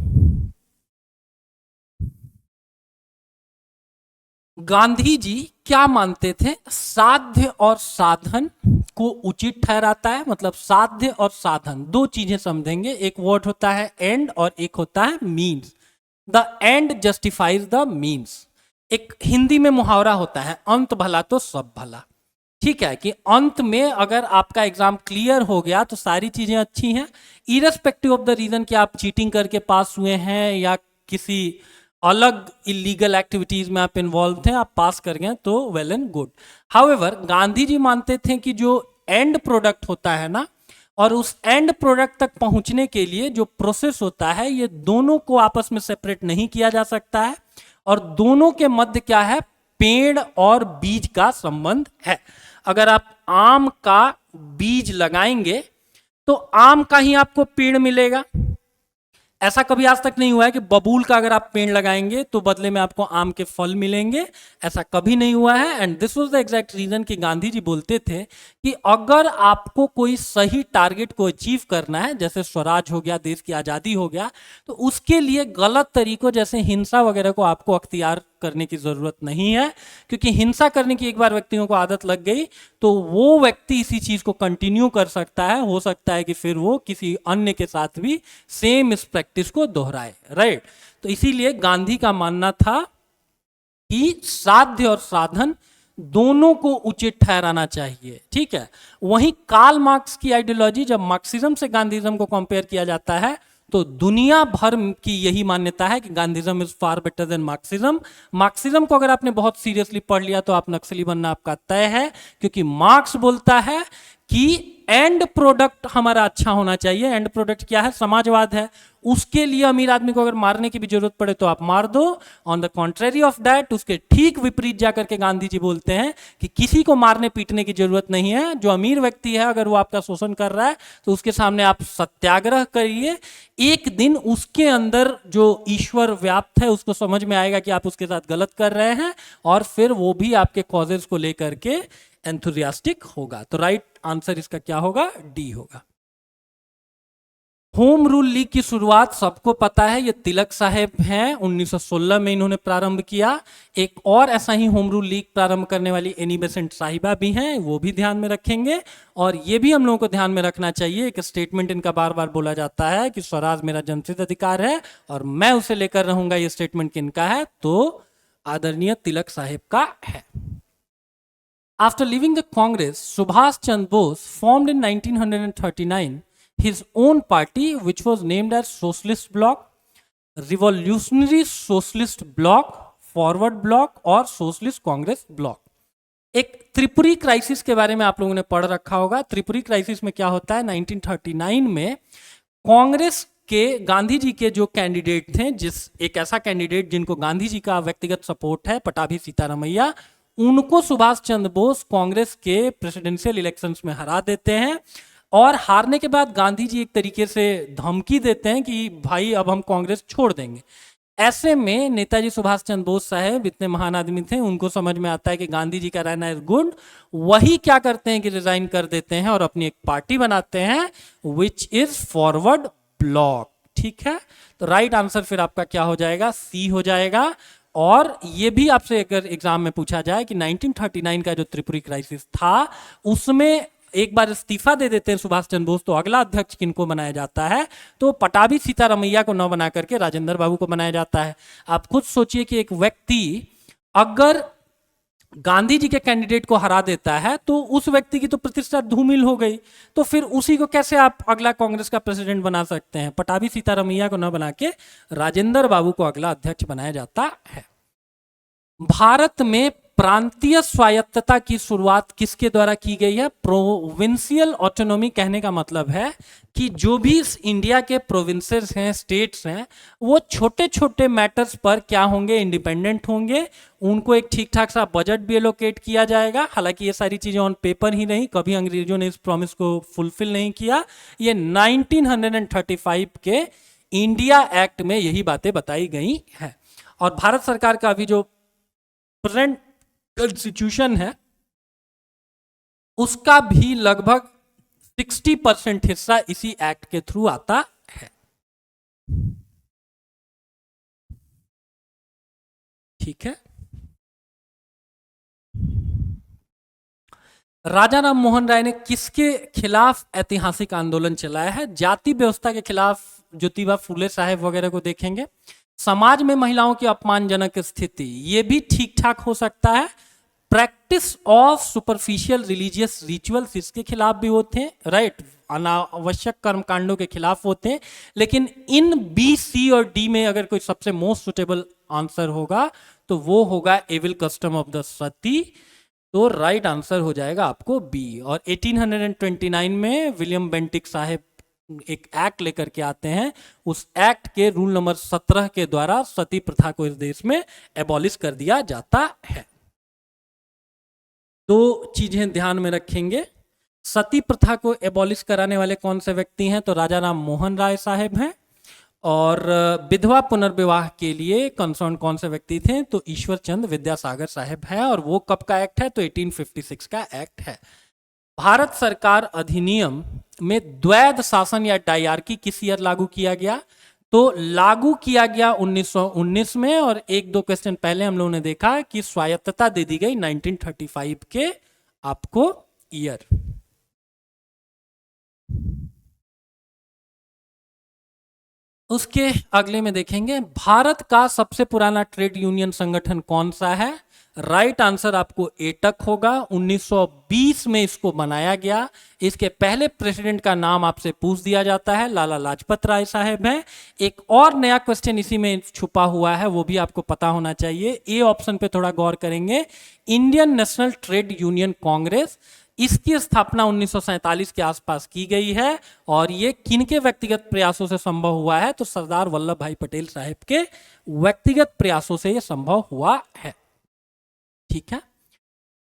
गांधी जी क्या मानते थे? साध्य और साधन को उचित ठहराता है, मतलब साध्य और साधन दो चीजें समझेंगे। एक वर्ड होता है एंड और एक होता है means. The end justifies the means. एक हिंदी में मुहावरा होता है, अंत भला तो सब भला, ठीक है, कि अंत में अगर आपका एग्जाम क्लियर हो गया तो सारी चीजें अच्छी हैं, इरेस्पेक्टिव ऑफ द रीजन कि आप चीटिंग करके पास हुए हैं या किसी अलग इलीगल एक्टिविटीज में आप इन्वॉल्व थे, आप पास कर गए तो well and good. However Gandhi ji मानते थे कि जो एंड प्रोडक्ट होता है ना, और उस एंड प्रोडक्ट तक पहुंचने के लिए जो प्रोसेस होता है, ये दोनों को आपस में सेपरेट नहीं किया जा सकता है, और दोनों के मध्य क्या है? पेड़ और बीज का संबंध है। अगर आप आम का बीज लगाएंगे तो आम का ही आपको पेड़ मिलेगा। ऐसा कभी आज तक नहीं हुआ है कि बबूल का अगर आप पेड़ लगाएंगे तो बदले में आपको आम के फल मिलेंगे, ऐसा कभी नहीं हुआ है। And this was the exact reason कि गांधी जी बोलते थे कि अगर आपको कोई सही टारगेट को अचीव करना है, जैसे स्वराज हो गया, देश की आजादी हो गया, तो उसके लिए गलत तरीकों जैसे हिंसा वगैरह को आपको अख्तियार करने की जरूरत नहीं है, क्योंकि हिंसा करने की एक बार व्यक्तियों को आदत लग गई तो वो व्यक्ति इसी चीज को कंटिन्यू कर सकता है, हो सकता है कि फिर वो किसी अन्य के साथ भी सेम इस प्रैक्टिस को दोहराए, राइट। तो इसीलिए गांधी का मानना था कि साध्य और साधन दोनों को उचित ठहराना चाहिए, ठीक है। वहीं कार्ल मार्क्स की आइडियोलॉजी, जब मार्क्सिज्म से गांधीज्म को कंपेयर किया जाता है तो दुनिया भर की यही मान्यता है कि Gandhism is far better than Marxism. Marxism को अगर आपने बहुत सीरियसली पढ़ लिया तो आप नक्सली बनना आपका तय है, क्योंकि मार्क्स बोलता है कि एंड प्रोडक्ट हमारा अच्छा होना चाहिए। एंड प्रोडक्ट क्या है? समाजवाद है। उसके लिए अमीर आदमी को अगर मारने की भी जरूरत पड़े तो आप मार दो। On the contrary of that, उसके ठीक विपरीत जाकर के गांधी जी बोलते हैं कि किसी को मारने पीटने की जरूरत नहीं है। जो अमीर व्यक्ति है अगर वो आपका शोषण कर रहा है तो उसके सामने आप सत्याग्रह करिए, एक दिन उसके अंदर जो ईश्वर व्याप्त है उसको समझ में आएगा कि आप उसके साथ गलत कर रहे हैं, और फिर वो भी आपके कॉजेज को लेकर के एंथुसियास्टिक होगा। तो राइट आंसर इसका क्या होगा? डी होगा। होम रूल लीग की शुरुआत सबको पता है, ये तिलक साहब हैं, 1916 में इन्होंने प्रारंभ किया। एक और ऐसा ही होम रूल लीग प्रारंभ करने वाली एनी बेसेंट साहिबा भी हैं, वो भी ध्यान में रखेंगे। और ये भी हम लोगों को ध्यान में रखना चाहिए, एक स्टेटमेंट इनका बार बार बोला जाता है कि स्वराज मेरा जन्मसिद्ध अधिकार है और मैं उसे लेकर रहूंगा। ये स्टेटमेंट किनका है? तो आदरणीय तिलक साहब का है। After leaving the Congress, Subhash Chandra Bose formed in 1939 his own party, which was named as Socialist Bloc, Revolutionary Socialist Bloc, Forward Bloc और Socialist Congress Bloc। एक त्रिपुरी क्राइसिस के बारे में आप लोगों ने पढ़ रखा होगा। त्रिपुरी क्राइसिस में क्या होता है? 1939 में कांग्रेस गांधी जी के जो कैंडिडेट थे, एक ऐसा कैंडिडेट जिनको गांधी जी का व्यक्तिगत सपोर्ट है, पटाभी सीतारमैया, उनको सुभाष चंद्र बोस कांग्रेस के प्रेसिडेंशियल इलेक्शंस में हरा देते हैं। और हारने के बाद गांधी जी एक तरीके से धमकी देते हैं कि भाई अब हम कांग्रेस छोड़ देंगे। ऐसे में नेताजी सुभाष चंद्र बोस साहब इतने महान आदमी थे, उनको समझ में आता है कि गांधी जी का रहना इज गुड। वही क्या करते हैं कि रिजाइन कर देते हैं और अपनी एक पार्टी बनाते हैं विच इज फॉरवर्ड ब्लॉक। ठीक है, तो राइट आंसर फिर आपका क्या हो जाएगा? सी हो जाएगा। और ये भी आपसे अगर एग्जाम में पूछा जाए कि 1939 का जो त्रिपुरी क्राइसिस था उसमें एक बार इस्तीफा दे देते हैं सुभाष चंद्र बोस, तो अगला अध्यक्ष किनको बनाया जाता है? तो पटाभी सीतारमैया को न बना करके राजेंद्र बाबू को बनाया जाता है। आप खुद सोचिए कि एक व्यक्ति अगर गांधी जी के कैंडिडेट को हरा देता है तो उस व्यक्ति की तो प्रतिष्ठा धूमिल हो गई, तो फिर उसी को कैसे आप अगला कांग्रेस का प्रेसिडेंट बना सकते हैं? पटाभी सीतारमैया को न बना के राजेंद्र बाबू को अगला अध्यक्ष बनाया जाता है। भारत में प्रांतीय स्वायत्तता की शुरुआत किसके द्वारा की गई है? प्रोविंशियल ऑटोनॉमी कहने का मतलब है कि जो भी इंडिया के प्रोविंसेस हैं, स्टेट्स हैं, वो छोटे छोटे मैटर्स पर क्या होंगे? इंडिपेंडेंट होंगे। उनको एक ठीक ठाक सा बजट भी एलोकेट किया जाएगा। हालांकि ये सारी चीजें ऑन पेपर ही नहीं, कभी अंग्रेजों ने इस प्रॉमिस को फुलफिल नहीं किया। ये 1935 के इंडिया एक्ट में यही बातें बताई गई है। और भारत सरकार का अभी जो प्रेजेंट कॉन्स्टिट्यूशन है उसका भी लगभग 60% हिस्सा इसी एक्ट के थ्रू आता है। ठीक है, राजा राम मोहन राय ने किसके खिलाफ ऐतिहासिक आंदोलन चलाया है? जाति व्यवस्था के खिलाफ ज्योतिबा फूले साहब वगैरह को देखेंगे। समाज में महिलाओं की अपमानजनक स्थिति, ये भी ठीक ठाक हो सकता है। Practice of superficial religious rituals, इसके खिलाफ भी होते हैं, राइट, अनावश्यक कर्मकांडों के खिलाफ होते हैं। लेकिन इन बी, सी और डी में अगर कोई सबसे मोस्ट सुटेबल आंसर होगा तो वो होगा एविल कस्टम ऑफ द सती। तो राइट आंसर हो जाएगा आपको बी। और 1829 में विलियम बेंटिक साहब एक एक्ट लेकर के आते हैं। उस एक्ट के रूल नंबर 17 के द्वारा सती प्रथा को इस देश में एबॉलिश कर दिया जाता है। दो चीजें ध्यान में रखेंगे, सती प्रथा को एबॉलिश कराने वाले कौन से व्यक्ति हैं? तो राजा राम मोहन राय साहब हैं। और विधवा पुनर्विवाह के लिए कंसर्न कौन से व्यक्ति थे? तो ईश्वर चंद्र विद्यासागर साहब है। और वो कब का एक्ट है? तो 1856 का एक्ट है। भारत सरकार अधिनियम में द्वैध शासन या डायरकी किस ईयर लागू किया गया? तो लागू किया गया 1919 में। और एक दो क्वेश्चन पहले हम लोगों ने देखा कि स्वायत्तता दे दी गई 1935 के आपको ईयर। उसके अगले में देखेंगे भारत का सबसे पुराना ट्रेड यूनियन संगठन कौन सा है? राइट आंसर आपको एटक होगा। 1920 में इसको बनाया गया। इसके पहले प्रेसिडेंट का नाम आपसे पूछ दिया जाता है, लाला लाजपत राय साहब हैं। एक और नया क्वेश्चन इसी में छुपा हुआ है, वो भी आपको पता होना चाहिए। ए ऑप्शन पे थोड़ा गौर करेंगे। Indian national trade union Congress, इसकी स्थापना 1947 के आसपास की गई है। और ये किनके व्यक्तिगत प्रयासों से संभव हुआ है? तो सरदार वल्लभ भाई पटेल साहब के व्यक्तिगत प्रयासों से यह संभव हुआ है। ठीक है,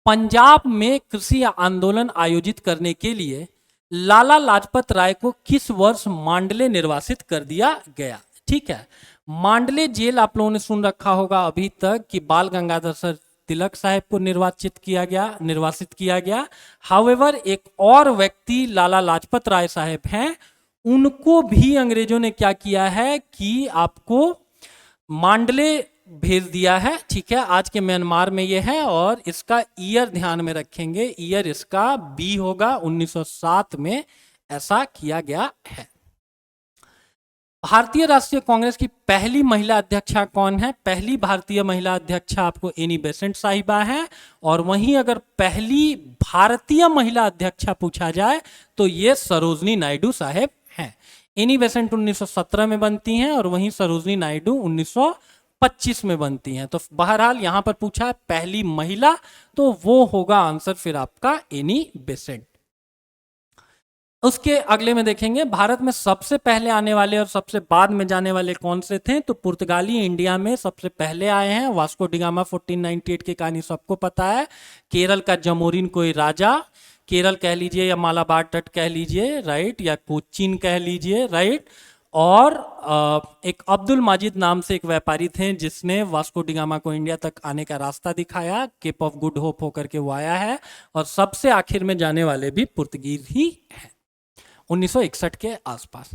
पंजाब में कृषि आंदोलन आयोजित करने के लिए लाला लाजपत राय को किस वर्ष मांडले निर्वासित कर दिया गया? ठीक है, मांडले जेल आप लोगों ने सुन रखा होगा अभी तक कि बाल गंगाधर तिलक साहब को निर्वासित किया गया। हाउएवर एक और व्यक्ति लाला लाजपत राय साहब हैं, उनको भी अंग्रेजों ने क्या किया है कि आपको मांडले भेज दिया है। ठीक है, आज के म्यांमार में ये है। और इसका ईयर ध्यान में रखेंगे, ईयर इसका बी होगा। 1907 में ऐसा किया गया है। भारतीय राष्ट्रीय कांग्रेस की पहली महिला अध्यक्षा कौन है? पहली भारतीय महिला अध्यक्षा आपको एनी बेसेंट साहिबा है। और वहीं अगर पहली भारतीय महिला अध्यक्षा पूछा जाए तो ये सरोजनी नायडू साहब हैं। एनी बेसेंट 1917 में बनती हैं और वहीं सरोजनी नायडू 1925 में बनती हैं। तो बहरहाल यहां पर पूछा है पहली महिला, तो वो होगा आंसर फिर आपका एनी बेसेंट। उसके अगले में देखेंगे भारत में सबसे पहले आने वाले और सबसे बाद में जाने वाले कौन से थे, तो पुर्तगाली इंडिया में सबसे पहले आए हैं। वास्को डिगामा 1498 की कहानी सबको पता है। केरल का जमोरिन कोई राजा, केरल कह लीजिए या मालाबार तट कह लीजिए, राइट, या कोचीन कह लीजिए, राइट। और एक अब्दुल माजिद नाम से एक व्यापारी थे जिसने वास्को डिगामा को इंडिया तक आने का रास्ता दिखाया। केप ऑफ गुड होप होकर के वो आया है। और सबसे आखिर में जाने वाले भी पुर्तगीज ही है 1961 के आसपास।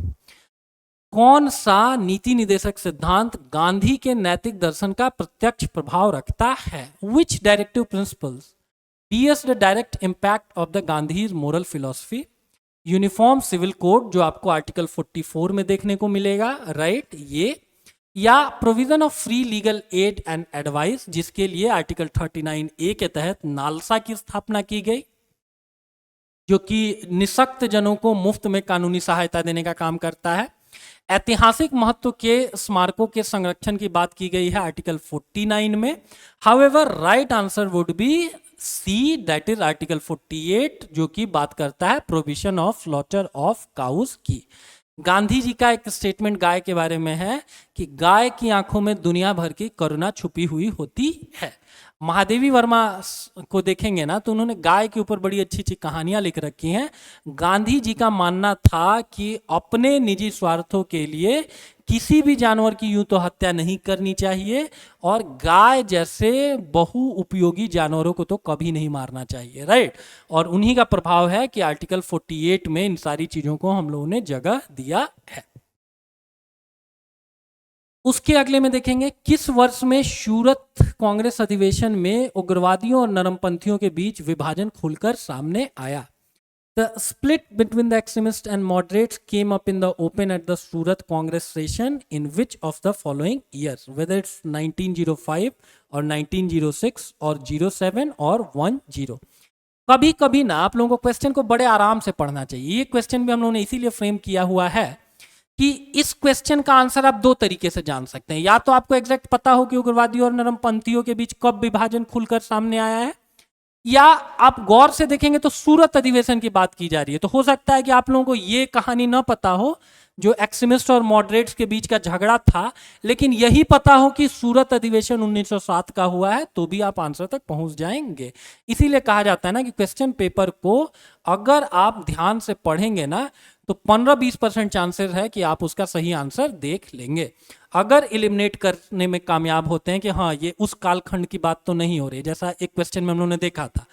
कौन सा नीति निदेशक सिद्धांत गांधी के नैतिक दर्शन का प्रत्यक्ष प्रभाव रखता है? Which directive principles bears the direct impact of the Gandhi's moral philosophy? Uniform civil code जो आपको आर्टिकल 44 में देखने को मिलेगा, राइट, ये, या provision of free legal aid and advice जिसके लिए आर्टिकल 39A के तहत नालसा की स्थापना की गई, जो कि निशक्त जनों को मुफ्त में कानूनी सहायता देने का काम करता है। ऐतिहासिक महत्व के स्मारकों के संरक्षण की बात की गई है आर्टिकल 49 में। However right answer would be C, that is article 48, जो कि बात करता है provision of slaughter of cows की। गांधी जी का एक स्टेटमेंट गाय के बारे में है कि गाय की आंखों में दुनिया भर की करुणा छुपी हुई होती है। महादेवी वर्मा को देखेंगे ना तो उन्होंने गाय के ऊपर बड़ी अच्छी अच्छी कहानियां लिख रखी हैं। गांधी जी का मानना था कि अपने निजी स्वार्थों के लिए किसी भी जानवर की यूं तो हत्या नहीं करनी चाहिए और गाय जैसे बहु उपयोगी जानवरों को तो कभी नहीं मारना चाहिए, राइट। और उन्हीं का प्रभाव है कि आर्टिकल 48 में इन सारी चीजों को हम लोगों ने जगह दिया है। उसके अगले में देखेंगे किस वर्ष में सूरत कांग्रेस अधिवेशन में उग्रवादियों और नरमपंथियों के बीच विभाजन खुलकर सामने आया? The split between the extremists and moderates came up in the open at the Surat Congress session in which of the following years, whether it's 1905 or 1906 or 07 or 10। कभी कभी ना आप लोगों को क्वेश्चन को बड़े आराम से पढ़ना चाहिए। ये क्वेश्चन भी हम लोगों ने इसीलिए फ्रेम किया हुआ है कि इस क्वेश्चन का आंसर आप दो तरीके से जान सकते हैं। या तो आपको एग्जैक्ट पता हो कि उग्रवादियों और नरमपंथियों के बीच कब विभाजन खुलकर सामने आया है, या आप गौर से देखेंगे तो सूरत अधिवेशन की बात की जा रही है। तो हो सकता है कि आप लोगों को ये कहानी ना पता हो जो एक्सट्रीमिस्ट और मॉडरेट्स के बीच का झगड़ा था, लेकिन यही पता हो कि सूरत अधिवेशन 1907 का हुआ है, तो भी आप आंसर तक पहुंच जाएंगे। इसीलिए कहा जाता है ना कि क्वेश्चन पेपर को अगर आप ध्यान से पढ़ेंगे ना तो 15-20% चांसेस है कि आप उसका सही आंसर देख लेंगे। अगर एलिमिनेट करने में कामयाब होते हैं कि हाँ ये उस कालखंड की बात तो नहीं हो रही, जैसा एक क्वेश्चन में हम लोगों ने देखा था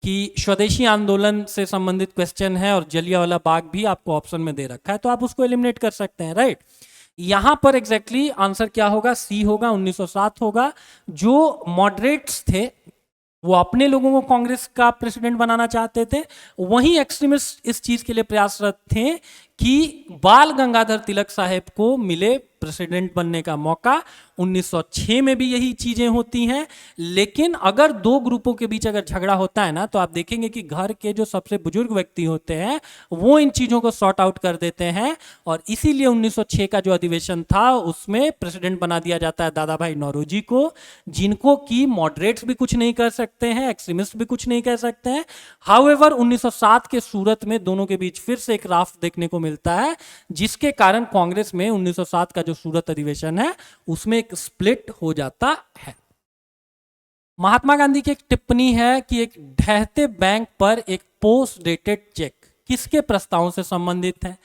कि स्वदेशी आंदोलन से संबंधित क्वेश्चन है और जलियांवाला बाग भी आपको ऑप्शन में दे रखा है, तो आप उसको एलिमिनेट कर सकते हैं, राइट। यहां पर एग्जैक्टली आंसर क्या होगा? सी होगा, 1907 होगा। जो मॉडरेट्स थे वो अपने लोगों को कांग्रेस का प्रेसिडेंट बनाना चाहते थे, वहीं एक्सट्रीमिस्ट इस चीज के लिए प्रयासरत थे कि बाल गंगाधर तिलक साहेब को मिले प्रेसिडेंट बनने का मौका। 1906 में भी यही चीजें होती हैं। लेकिन अगर दो ग्रुपों के बीच अगर झगड़ा होता है ना तो आप देखेंगे कि घर के जो सबसे बुजुर्ग व्यक्ति होते हैं वो इन चीजों को सॉर्ट आउट कर देते हैं, और इसीलिए 1906 का जो अधिवेशन था उसमें प्रेसिडेंट बना दिया जाता है दादा भाई नौरोजी को, जिनको कि मॉडरेट्स भी कुछ नहीं कर सकते हैं, एक्सट्रीमिस्ट भी कुछ नहीं कर सकते हैं। हाउएवर 1907 के सूरत में दोनों के बीच फिर से एक राफ्ट देखने को मिलता है, जिसके कारण कांग्रेस में 1907 का जो सूरत अधिवेशन है उसमें एक स्प्लिट हो जाता है। महात्मा गांधी की एक टिप्पणी है कि एक ढहते बैंक पर एक पोस्ट डेटेड चेक किसके प्रस्तावों से संबंधित है?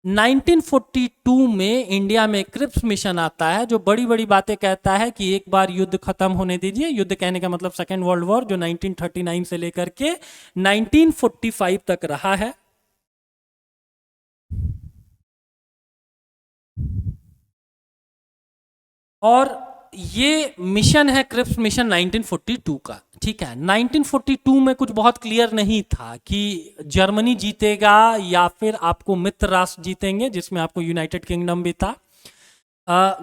1942 में इंडिया में क्रिप्स मिशन आता है जो बड़ी बड़ी बातें कहता है कि एक बार युद्ध खत्म होने दीजिए। युद्ध कहने का मतलब सेकेंड वर्ल्ड वॉर, जो 1939 से लेकर के 1945 तक रहा है। और ये मिशन है क्रिप्स मिशन 1942 का, ठीक है। 1942 में कुछ बहुत क्लियर नहीं था कि जर्मनी जीतेगा या फिर आपको मित्र राष्ट्र जीतेंगे, जिसमें आपको यूनाइटेड किंगडम भी था।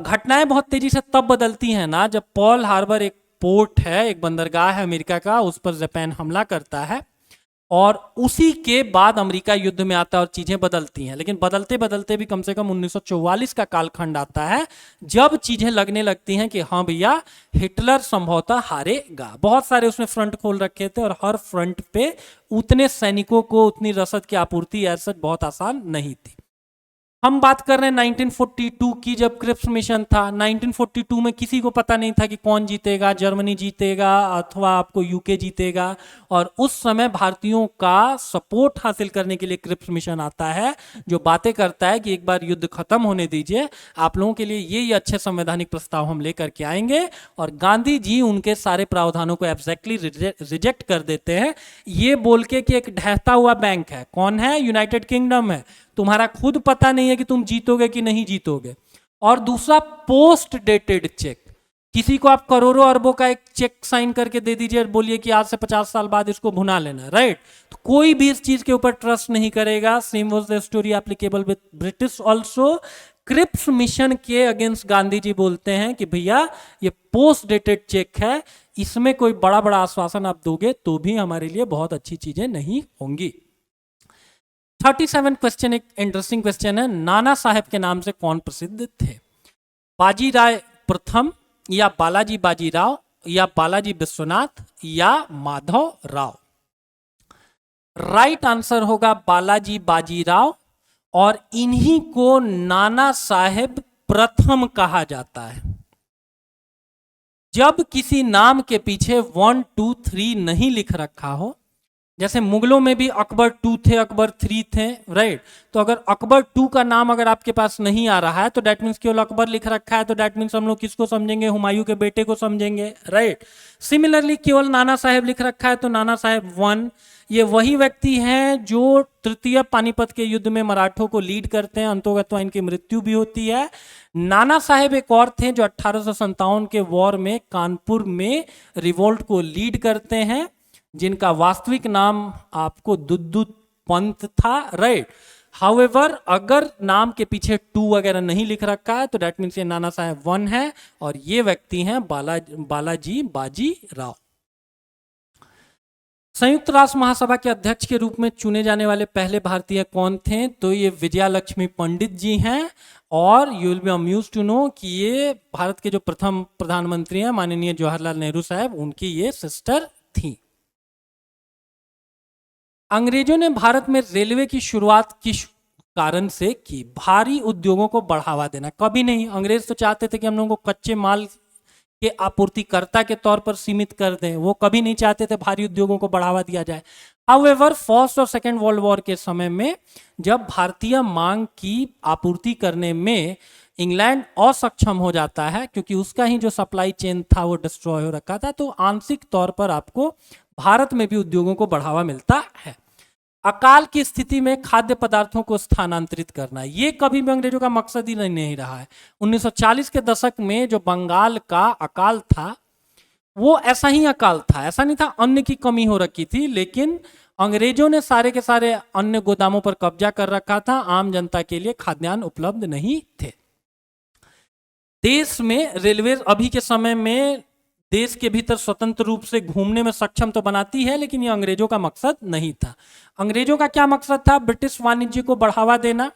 घटनाएं बहुत तेजी से तब बदलती हैं ना जब पर्ल हार्बर एक पोर्ट है, एक बंदरगाह है अमेरिका का, उस पर जापान हमला करता है। और उसी के बाद अमेरिका युद्ध में आता है और चीजें बदलती हैं। लेकिन बदलते बदलते भी कम से कम 1944 का कालखंड आता है जब चीजें लगने लगती हैं कि हाँ भैया हिटलर संभवतः हारेगा। बहुत सारे उसने फ्रंट खोल रखे थे और हर फ्रंट पे उतने सैनिकों को उतनी रसद की आपूर्ति ऐसा बहुत आसान नहीं थी। हम बात कर रहे हैं 1942 की, जब क्रिप्स मिशन था। 1942 में किसी को पता नहीं था कि कौन जीतेगा, जर्मनी जीतेगा अथवा आपको यूके जीतेगा। और उस समय भारतीयों का सपोर्ट हासिल करने के लिए क्रिप्स मिशन आता है जो बातें करता है कि एक बार युद्ध खत्म होने दीजिए, आप लोगों के लिए ये अच्छे संवैधानिक प्रस्ताव हम लेकर के आएंगे। और गांधी जी उनके सारे प्रावधानों को एब्जैक्टली रिजेक्ट कर देते हैं, ये बोल के कि एक ढहता हुआ बैंक है। कौन है? यूनाइटेड किंगडम है। तुम्हारा खुद पता नहीं है कि तुम जीतोगे कि नहीं जीतोगे। और दूसरा, पोस्ट डेटेड चेक। किसी को आप करोड़ों अरबों का एक चेक साइन करके दे दीजिए और बोलिए कि आज से 50 साल बाद इसको भुना लेना, राइट? तो कोई भी इस चीज के ऊपर ट्रस्ट नहीं करेगा। Same was the story applicable with British also. Cripps mission के अगेंस्ट गांधी जी बोलते हैं कि भैया ये पोस्ट डेटेड चेक है, इसमें कोई बड़ा बड़ा आश्वासन आप दोगे तो भी हमारे लिए बहुत अच्छी चीजें नहीं होंगी। 37 क्वेश्चन एक इंटरेस्टिंग क्वेश्चन है। नाना साहेब के नाम से कौन प्रसिद्ध थे? बाजीराव प्रथम या बालाजी बाजीराव या बालाजी विश्वनाथ या माधव राव? राइट आंसर होगा बालाजी बाजीराव, और इन्हीं को नाना साहेब प्रथम कहा जाता है। जब किसी नाम के पीछे 1 2 3 नहीं लिख रखा हो, जैसे मुगलों में भी अकबर 2 थे, अकबर 3 थे, राइट? तो अगर अकबर 2 का नाम अगर आपके पास नहीं आ रहा है तो डेट मीन्स केवल अकबर लिख रखा है, तो डेट मीन्स हम लोग किसको समझेंगे? हुमायूं के बेटे को समझेंगे, राइट? सिमिलरली केवल नाना साहेब लिख रखा है तो नाना साहेब 1। ये वही व्यक्ति हैं जो तृतीय पानीपत के युद्ध में मराठों को लीड करते हैं, अंतोगत्वा इनकी मृत्यु भी होती है। नाना साहेब एक और थे जो 1857 के वॉर में कानपुर में रिवोल्ट को लीड करते हैं, जिनका वास्तविक नाम आपको दुद्दू पंत था, राइट? हाउएवर अगर नाम के पीछे 2 वगैरह नहीं लिख रखा है तो डेट मीन्स ये नाना साहेब 1 है, और ये व्यक्ति हैं बालाजी बाजी राव। संयुक्त राष्ट्र महासभा के अध्यक्ष के रूप में चुने जाने वाले पहले भारतीय कौन थे? तो ये विजया लक्ष्मी पंडित जी हैं, और you will be amused to know कि ये भारत के जो प्रथम प्रधानमंत्री हैं माननीय जवाहरलाल नेहरू साहब, उनकी ये सिस्टर थी। अंग्रेजों ने भारत में रेलवे की शुरुआत किस कारण से की? भारी उद्योगों को बढ़ावा देना। कभी नहीं, अंग्रेज तो चाहते थे कि हम लोगों को कच्चे माल के आपूर्तिकर्ता के तौर पर सीमित कर दें, वो कभी नहीं चाहते थे भारी उद्योगों को बढ़ावा दिया जाए। हाउएवर फर्स्ट और सेकेंड वर्ल्ड वॉर के समय में जब भारतीय मांग की आपूर्ति करने में इंग्लैंड असक्षम हो जाता है, क्योंकि उसका ही जो सप्लाई चेन था वो डिस्ट्रॉय हो रखा था, तो आंशिक तौर पर आपको भारत में भी उद्योगों को बढ़ावा मिलता है। अकाल की स्थिति में खाद्य पदार्थों को स्थानांतरित करना, ये कभी भी अंग्रेजों का मकसद ही नहीं रहा है। 1940 के दशक में जो बंगाल का अकाल था वो ऐसा ही अकाल था, ऐसा नहीं था अन्न की कमी हो रखी थी, लेकिन अंग्रेजों ने सारे के सारे अन्य गोदामों पर कब्जा कर रखा था, आम जनता के लिए खाद्यान्न उपलब्ध नहीं थे। देश में रेलवे अभी के समय में देश के भीतर स्वतंत्र रूप से घूमने में सक्षम तो बनाती है, लेकिन ये अंग्रेजों का मकसद नहीं था। अंग्रेजों का क्या मकसद था? ब्रिटिश वाणिज्य को बढ़ावा देना,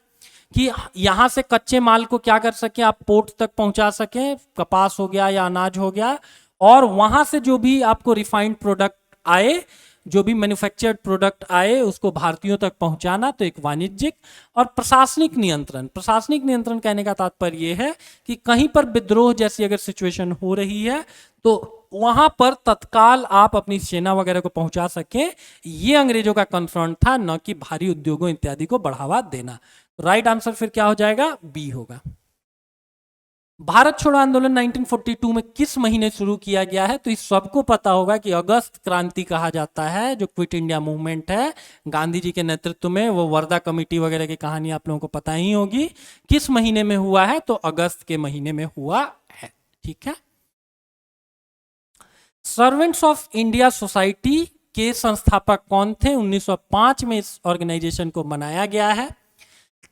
कि यहां से कच्चे माल को क्या कर सके आप पोर्ट तक पहुंचा सके, कपास हो गया या अनाज हो गया, और वहां से जो भी आपको रिफाइंड प्रोडक्ट आए, जो भी मैन्युफैक्चर्ड प्रोडक्ट आए, उसको भारतीयों तक पहुंचाना। तो एक वाणिज्यिक और प्रशासनिक नियंत्रण। प्रशासनिक नियंत्रण कहने का तात्पर्य यह है कि कहीं पर विद्रोह जैसी अगर सिचुएशन हो रही है तो वहां पर तत्काल आप अपनी सेना वगैरह को पहुंचा सके, ये अंग्रेजों का कंसर्न था, न कि भारी उद्योगों इत्यादि को बढ़ावा देना। राइट आंसर फिर क्या हो जाएगा? बी होगा। भारत छोड़ो आंदोलन 1942 में किस महीने शुरू किया गया है? तो इस सबको पता होगा कि अगस्त क्रांति कहा जाता है, जो क्विट इंडिया मूवमेंट है गांधी जी के नेतृत्व में। वो वर्धा कमेटी वगैरह की कहानी आप लोगों को पता ही होगी। किस महीने में हुआ है? तो अगस्त के महीने में हुआ है, ठीक है। सर्वेंट्स ऑफ इंडिया सोसाइटी के संस्थापक कौन थे? 1905 में इस ऑर्गेनाइजेशन को बनाया गया है।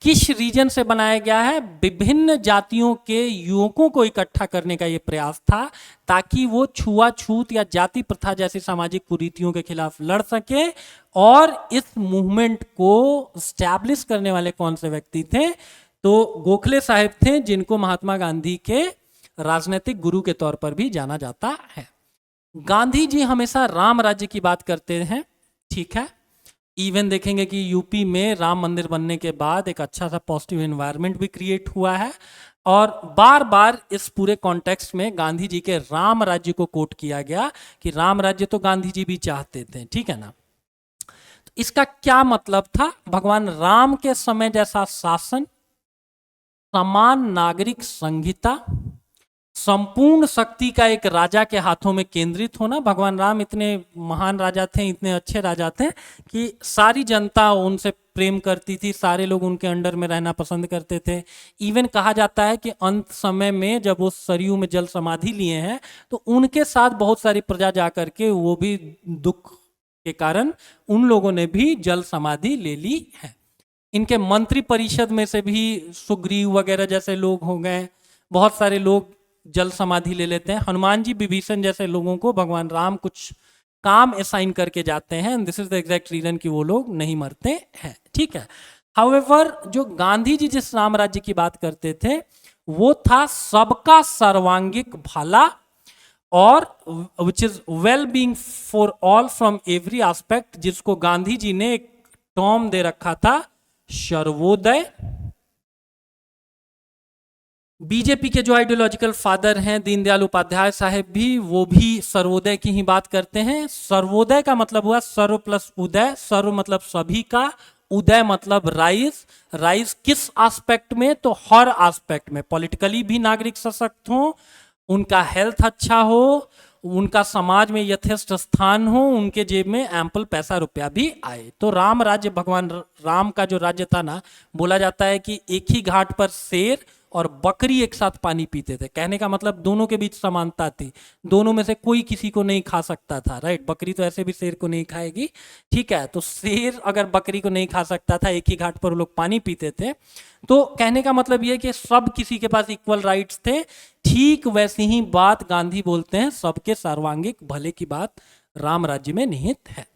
किस रीजन से बनाया गया है? विभिन्न जातियों के युवकों को इकट्ठा करने का ये प्रयास था ताकि वो छुआछूत या जाति प्रथा जैसी सामाजिक कुरीतियों के खिलाफ लड़ सके। और इस मूवमेंट को स्टैब्लिश करने वाले कौन से व्यक्ति थे? तो गोखले साहब थे, जिनको महात्मा गांधी के राजनीतिक गुरु के तौर पर भी जाना जाता है। गांधी जी हमेशा राम राज्य की बात करते हैं, ठीक है। इवन देखेंगे कि यूपी में राम मंदिर बनने के बाद एक अच्छा सा पॉजिटिव एनवायरनमेंट भी क्रिएट हुआ है, और बार बार इस पूरे कॉन्टेक्स्ट में गांधी जी के राम राज्य को कोट किया गया कि राम राज्य तो गांधी जी भी चाहते थे, ठीक है ना। तो इसका क्या मतलब था? भगवान राम के समय जैसा शासन, समान नागरिक संहिता, संपूर्ण शक्ति का एक राजा के हाथों में केंद्रित होना। भगवान राम इतने महान राजा थे, इतने अच्छे राजा थे कि सारी जनता उनसे प्रेम करती थी, सारे लोग उनके अंडर में रहना पसंद करते थे। इवन कहा जाता है कि अंत समय में जब वो सरयू में जल समाधि लिए हैं तो उनके साथ बहुत सारी प्रजा जा करके वो भी दुख के कारण उन लोगों ने भी जल समाधि ले ली है। इनके मंत्री परिषद में से भी सुग्रीव वगैरह जैसे लोग हो गए, बहुत सारे लोग जल समाधि ले लेते हैं। हनुमान जी, विभीषण जैसे लोगों को भगवान राम कुछ काम असाइन करके जाते हैं। This is the exact reason कि वो लोग नहीं मरते हैं, ठीक है। हाउएवर जो गांधी जी जिस राम राज्य की बात करते थे वो था सबका सर्वांगिक भला, और which is well being for all from every aspect, जिसको गांधी जी ने एक टर्म दे रखा था, सर्वोदय। बीजेपी के जो आइडियोलॉजिकल फादर हैं दीनदयाल उपाध्याय साहब भी, वो भी सर्वोदय की ही बात करते हैं। सर्वोदय का मतलब हुआ सर्व प्लस उदय। सर्व मतलब सभी का, उदय मतलब राइज। राइज किस एस्पेक्ट में? तो हर एस्पेक्ट में। पॉलिटिकली भी नागरिक सशक्त हो, उनका हेल्थ अच्छा हो, उनका समाज में यथेष्ट स्थान हो, उनके जेब में एम्पल पैसा रुपया भी आए। तो राम राज्य, भगवान राम का जो राज्य था ना, बोला जाता है कि एक ही घाट पर शेर और बकरी एक साथ पानी पीते थे। कहने का मतलब दोनों के बीच समानता थी, दोनों में से कोई किसी को नहीं खा सकता था, राइट। बकरी तो ऐसे भी शेर को नहीं खाएगी, ठीक है। तो शेर अगर बकरी को नहीं खा सकता था, एक ही घाट पर लोग पानी पीते थे, तो कहने का मतलब यह कि सब किसी के पास इक्वल राइट्स थे। ठीक वैसी ही बात गांधी बोलते हैं, सबके सर्वांगिक भले की बात राम राज्य में निहित है।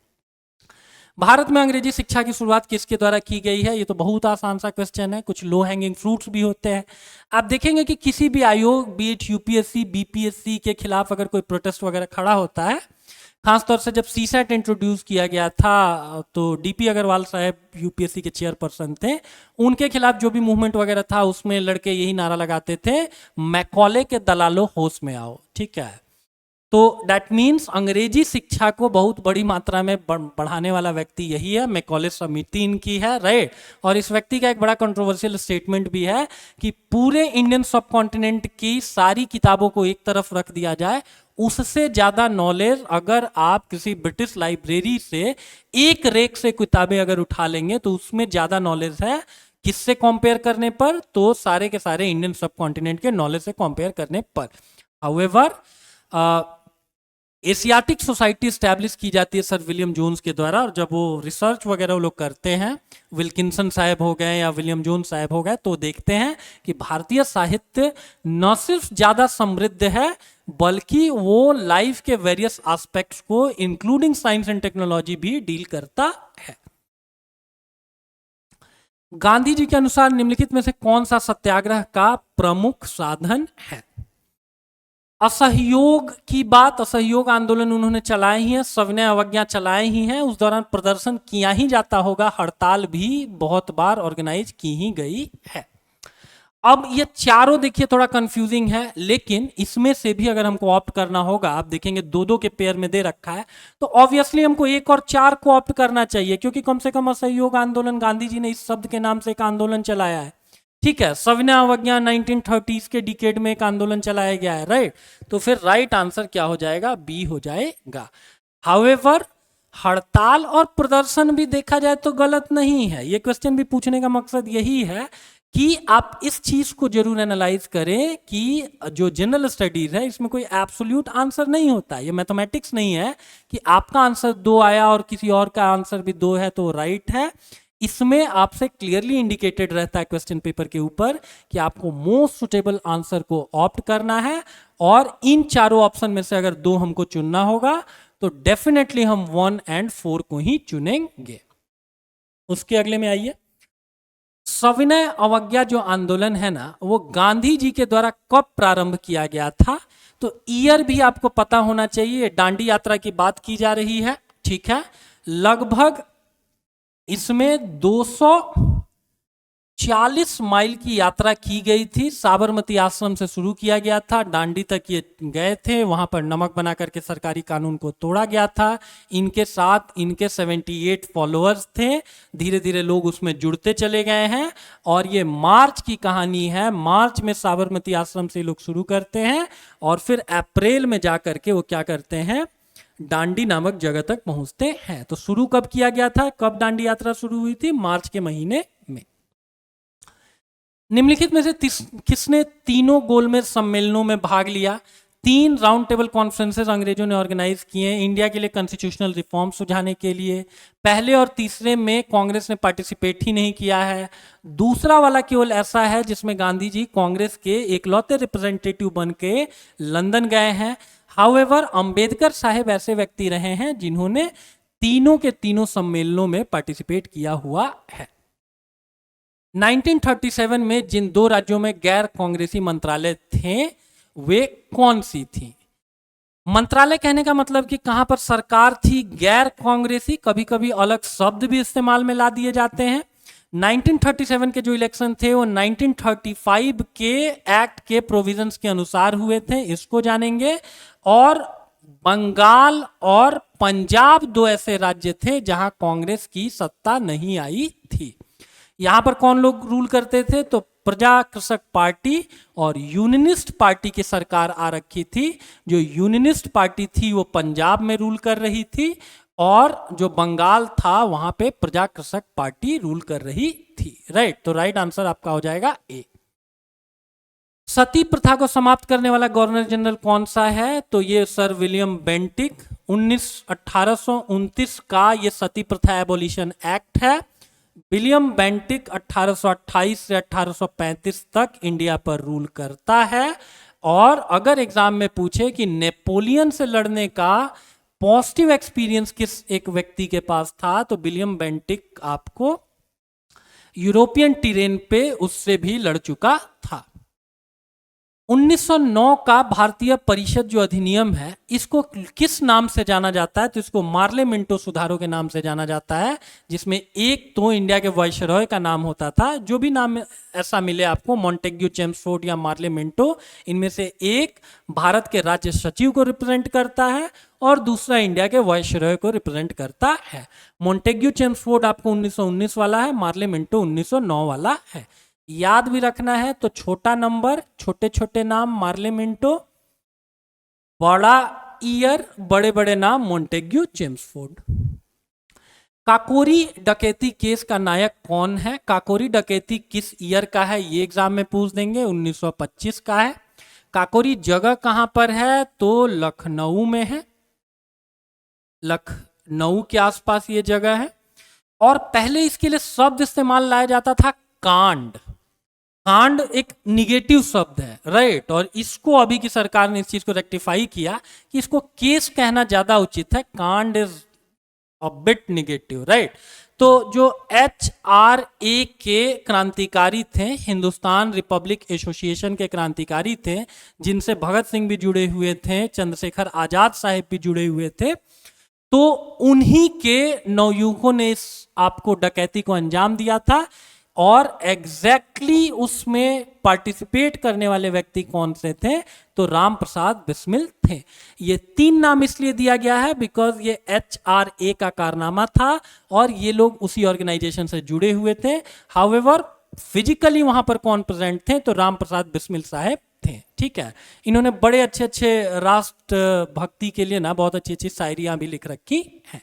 भारत में अंग्रेजी शिक्षा की शुरुआत किसके द्वारा की गई है? ये तो बहुत आसान सा क्वेश्चन है, कुछ लो हैंगिंग फ्रूट्स भी होते हैं। आप देखेंगे कि किसी भी आयोग, बी इट यूपीएससी, बीपीएससी के खिलाफ अगर कोई प्रोटेस्ट वगैरह खड़ा होता है, खासतौर से जब सीसैट इंट्रोड्यूस किया गया था तो डीपी अग्रवाल साहब यूपीएससी के चेयरपर्सन थे, उनके खिलाफ जो भी मूवमेंट वगैरह था उसमें लड़के यही नारा लगाते थे, मैकॉले के दलालो होश में आओ, ठीक है। तो दैट मीन्स अंग्रेजी शिक्षा को बहुत बड़ी मात्रा में बढ़ाने वाला व्यक्ति यही है, मैकॉले समिति इनकी है, राइट। और इस व्यक्ति का एक बड़ा कंट्रोवर्शियल स्टेटमेंट भी है कि पूरे इंडियन सब कॉन्टिनेंट की सारी किताबों को एक तरफ रख दिया जाए, उससे ज्यादा नॉलेज अगर आप किसी ब्रिटिश लाइब्रेरी से एक रेक से किताबें अगर उठा लेंगे तो उसमें ज्यादा नॉलेज है। किससे कंपेयर करने पर? तो सारे के सारे इंडियन सब कॉन्टिनेंट के नॉलेज से कंपेयर करने पर। हाउएवर एशियाटिक सोसाइटी स्टैब्लिश की जाती है सर विलियम जोन्स के द्वारा, और जब वो रिसर्च वगैरह वो लोग करते हैं, विल्किंसन साहब हो गए या विलियम जोन्स साहब हो गए, तो देखते हैं कि भारतीय साहित्य न सिर्फ ज्यादा समृद्ध है बल्कि वो लाइफ के वेरियस एस्पेक्ट्स को इंक्लूडिंग साइंस एंड टेक्नोलॉजी भी डील करता है। गांधी जी के अनुसार निम्नलिखित में से कौन सा सत्याग्रह का प्रमुख साधन है? असहयोग की बात, असहयोग आंदोलन उन्होंने चलाए ही है, सविनय अवज्ञा चलाए ही हैं, उस दौरान प्रदर्शन किया ही जाता होगा, हड़ताल भी बहुत बार ऑर्गेनाइज की ही गई है। अब ये चारों देखिए थोड़ा कंफ्यूजिंग है, लेकिन इसमें से भी अगर हमको ऑप्ट करना होगा, आप देखेंगे दो दो के पेयर में दे रखा है, तो ऑब्वियसली हमको एक और चार को ऑप्ट करना चाहिए, क्योंकि कम से कम असहयोग आंदोलन, गांधी जी ने इस शब्द के नाम से एक आंदोलन चलाया है, ठीक है। सविनय अवज्ञा 1930s के डिकेड में एक आंदोलन चलाया गया है, राइट। तो फिर राइट आंसर क्या हो जाएगा? बी हो जाएगा। हाउएवर हड़ताल और प्रदर्शन भी देखा जाए तो गलत नहीं है। ये क्वेश्चन भी पूछने का मकसद यही है कि आप इस चीज को जरूर एनालाइज करें कि जो जनरल स्टडीज है इसमें कोई एब्सोल्यूट आंसर नहीं होता। ये मैथमेटिक्स नहीं है कि आपका आंसर 2 आया और किसी और का आंसर भी 2 है तो राइट है। इसमें आपसे क्लियरली इंडिकेटेड रहता है क्वेश्चन पेपर के ऊपर कि आपको मोस्ट सुटेबल आंसर को ऑप्ट करना है, और इन चारों ऑप्शन में से अगर 2 हमको चुनना होगा तो डेफिनेटली हम 1 और 4 को ही चुनेंगे। उसके अगले में आइए, सविनय अवज्ञा जो आंदोलन है ना, वो गांधी जी के द्वारा कब प्रारंभ किया गया था? तो ईयर भी आपको पता होना चाहिए। दांडी यात्रा की बात की जा रही है, ठीक है। लगभग इसमें 240 माइल की यात्रा की गई थी। साबरमती आश्रम से शुरू किया गया था, दांडी तक ये गए थे, वहां पर नमक बना करके सरकारी कानून को तोड़ा गया था। इनके साथ इनके 78 फॉलोअर्स थे, धीरे धीरे लोग उसमें जुड़ते चले गए हैं। और ये मार्च की कहानी है, मार्च में साबरमती आश्रम से लोग शुरू करते हैं और फिर अप्रैल में जाकर के वो क्या करते हैं, दांडी नामक जगह तक पहुंचते हैं। तो शुरू कब किया गया था, कब दांडी यात्रा शुरू हुई थी? मार्च के महीने में। निम्नलिखित में से किसने तीनों गोलमेज सम्मेलनों में भाग लिया? 3 राउंड टेबल कॉन्फ्रेंसेस अंग्रेजों ने ऑर्गेनाइज किए हैं इंडिया के लिए कॉन्स्टिट्यूशनल रिफॉर्म सुझाने के लिए। पहले और तीसरे में कांग्रेस ने पार्टिसिपेट ही नहीं किया है। दूसरा वाला केवल ऐसा है जिसमें गांधी जी कांग्रेस के एकलौते रिप्रेजेंटेटिव बन के लंदन गए हैं। हाउएवर अंबेडकर साहब ऐसे व्यक्ति रहे हैं जिन्होंने तीनों के तीनों सम्मेलनों में पार्टिसिपेट किया हुआ है। 1937 में जिन 2 राज्यों में गैर कांग्रेसी मंत्रालय थे वे कौन सी थी? मंत्रालय कहने का मतलब कि कहां पर सरकार थी गैर कांग्रेसी, कभी कभी अलग शब्द भी इस्तेमाल में ला दिए जाते हैं। 1937 के जो इलेक्शन थे वो 1935 के एक्ट के प्रोविजंस के अनुसार हुए थे, इसको जानेंगे। और बंगाल और पंजाब 2 ऐसे राज्य थे जहां कांग्रेस की सत्ता नहीं आई थी। यहां पर कौन लोग रूल करते थे? तो प्रजा कृषक पार्टी और यूनियनिस्ट पार्टी की सरकार आ रखी थी। जो यूनियनिस्ट पार्टी थी वो पंजाब में रूल कर रही थी और जो बंगाल था वहां पे प्रजा कृषक पार्टी रूल कर रही थी। राइट, तो राइट आंसर आपका हो जाएगा ए। सती प्रथा को समाप्त करने वाला गवर्नर जनरल कौन सा है? तो ये सर विलियम बेंटिक। 1829 का ये सती प्रथा एबोलिशन एक्ट है। विलियम बेंटिक 1828 से 1835 तक इंडिया पर रूल करता है। और अगर एग्जाम में पूछे कि नेपोलियन से लड़ने का पॉजिटिव एक्सपीरियंस किस एक व्यक्ति के पास था, तो विलियम बेंटिक आपको यूरोपियन टेरेन पे उससे भी लड़ चुका था। 1909 का भारतीय परिषद जो अधिनियम है इसको किस नाम से जाना जाता है? तो इसको मार्ले मिंटो सुधारों के नाम से जाना जाता है, जिसमें एक तो इंडिया के वाइसरॉय का नाम होता था, जो भी नाम ऐसा मिले आपको, मॉन्टेग्यू, चेम्सफोर्ड या मार्ले मिंटो, इनमें से एक भारत के राज्य सचिव को रिप्रेजेंट करता है और दूसरा इंडिया के वाइसरॉय को रिप्रेजेंट करता है। मॉन्टेग्यू चेम्सफोर्ड आपको 1919 वाला है, मार्ले मिंटो 1909 वाला है। याद भी रखना है तो छोटा नंबर, छोटे छोटे नाम मार्ले मिंटो, बड़ा ईयर, बड़े बड़े नाम मॉन्टेग्यू चेम्सफोर्ड। काकोरी डकैती केस का नायक कौन है? काकोरी डकैती किस ईयर का है ये एग्जाम में पूछ देंगे, 1925 का है। काकोरी जगह कहां पर है? तो लखनऊ में है, लखनऊ के आसपास ये जगह है। और पहले इसके लिए शब्द इस्तेमाल लाया जाता था कांड। कांड एक निगेटिव शब्द है, राइट, और इसको अभी की सरकार ने इस चीज को रेक्टिफाई किया कि इसको केस कहना ज्यादा उचित है। कांड is a bit negative, right. तो जो HRA के क्रांतिकारी थे, हिंदुस्तान रिपब्लिक एसोसिएशन के क्रांतिकारी थे, जिनसे भगत सिंह भी जुड़े हुए थे, चंद्रशेखर आजाद साहब भी जुड़े हुए थे, तो उन्हीं के नवयुवकों ने इस आपको डकैती को अंजाम दिया था। और एग्जैक्टली उसमें पार्टिसिपेट करने वाले व्यक्ति कौन से थे? तो राम प्रसाद बिस्मिल थे। ये 3 नाम इसलिए दिया गया है बिकॉज ये HRA का कारनामा था और ये लोग उसी ऑर्गेनाइजेशन से जुड़े हुए थे। हाउएवर फिजिकली वहां पर कौन प्रेजेंट थे? तो राम प्रसाद बिस्मिल साहब थे, ठीक है। इन्होंने बड़े अच्छे अच्छे राष्ट्र भक्ति के लिए ना बहुत अच्छी अच्छी शायरियां भी लिख रखी हैं।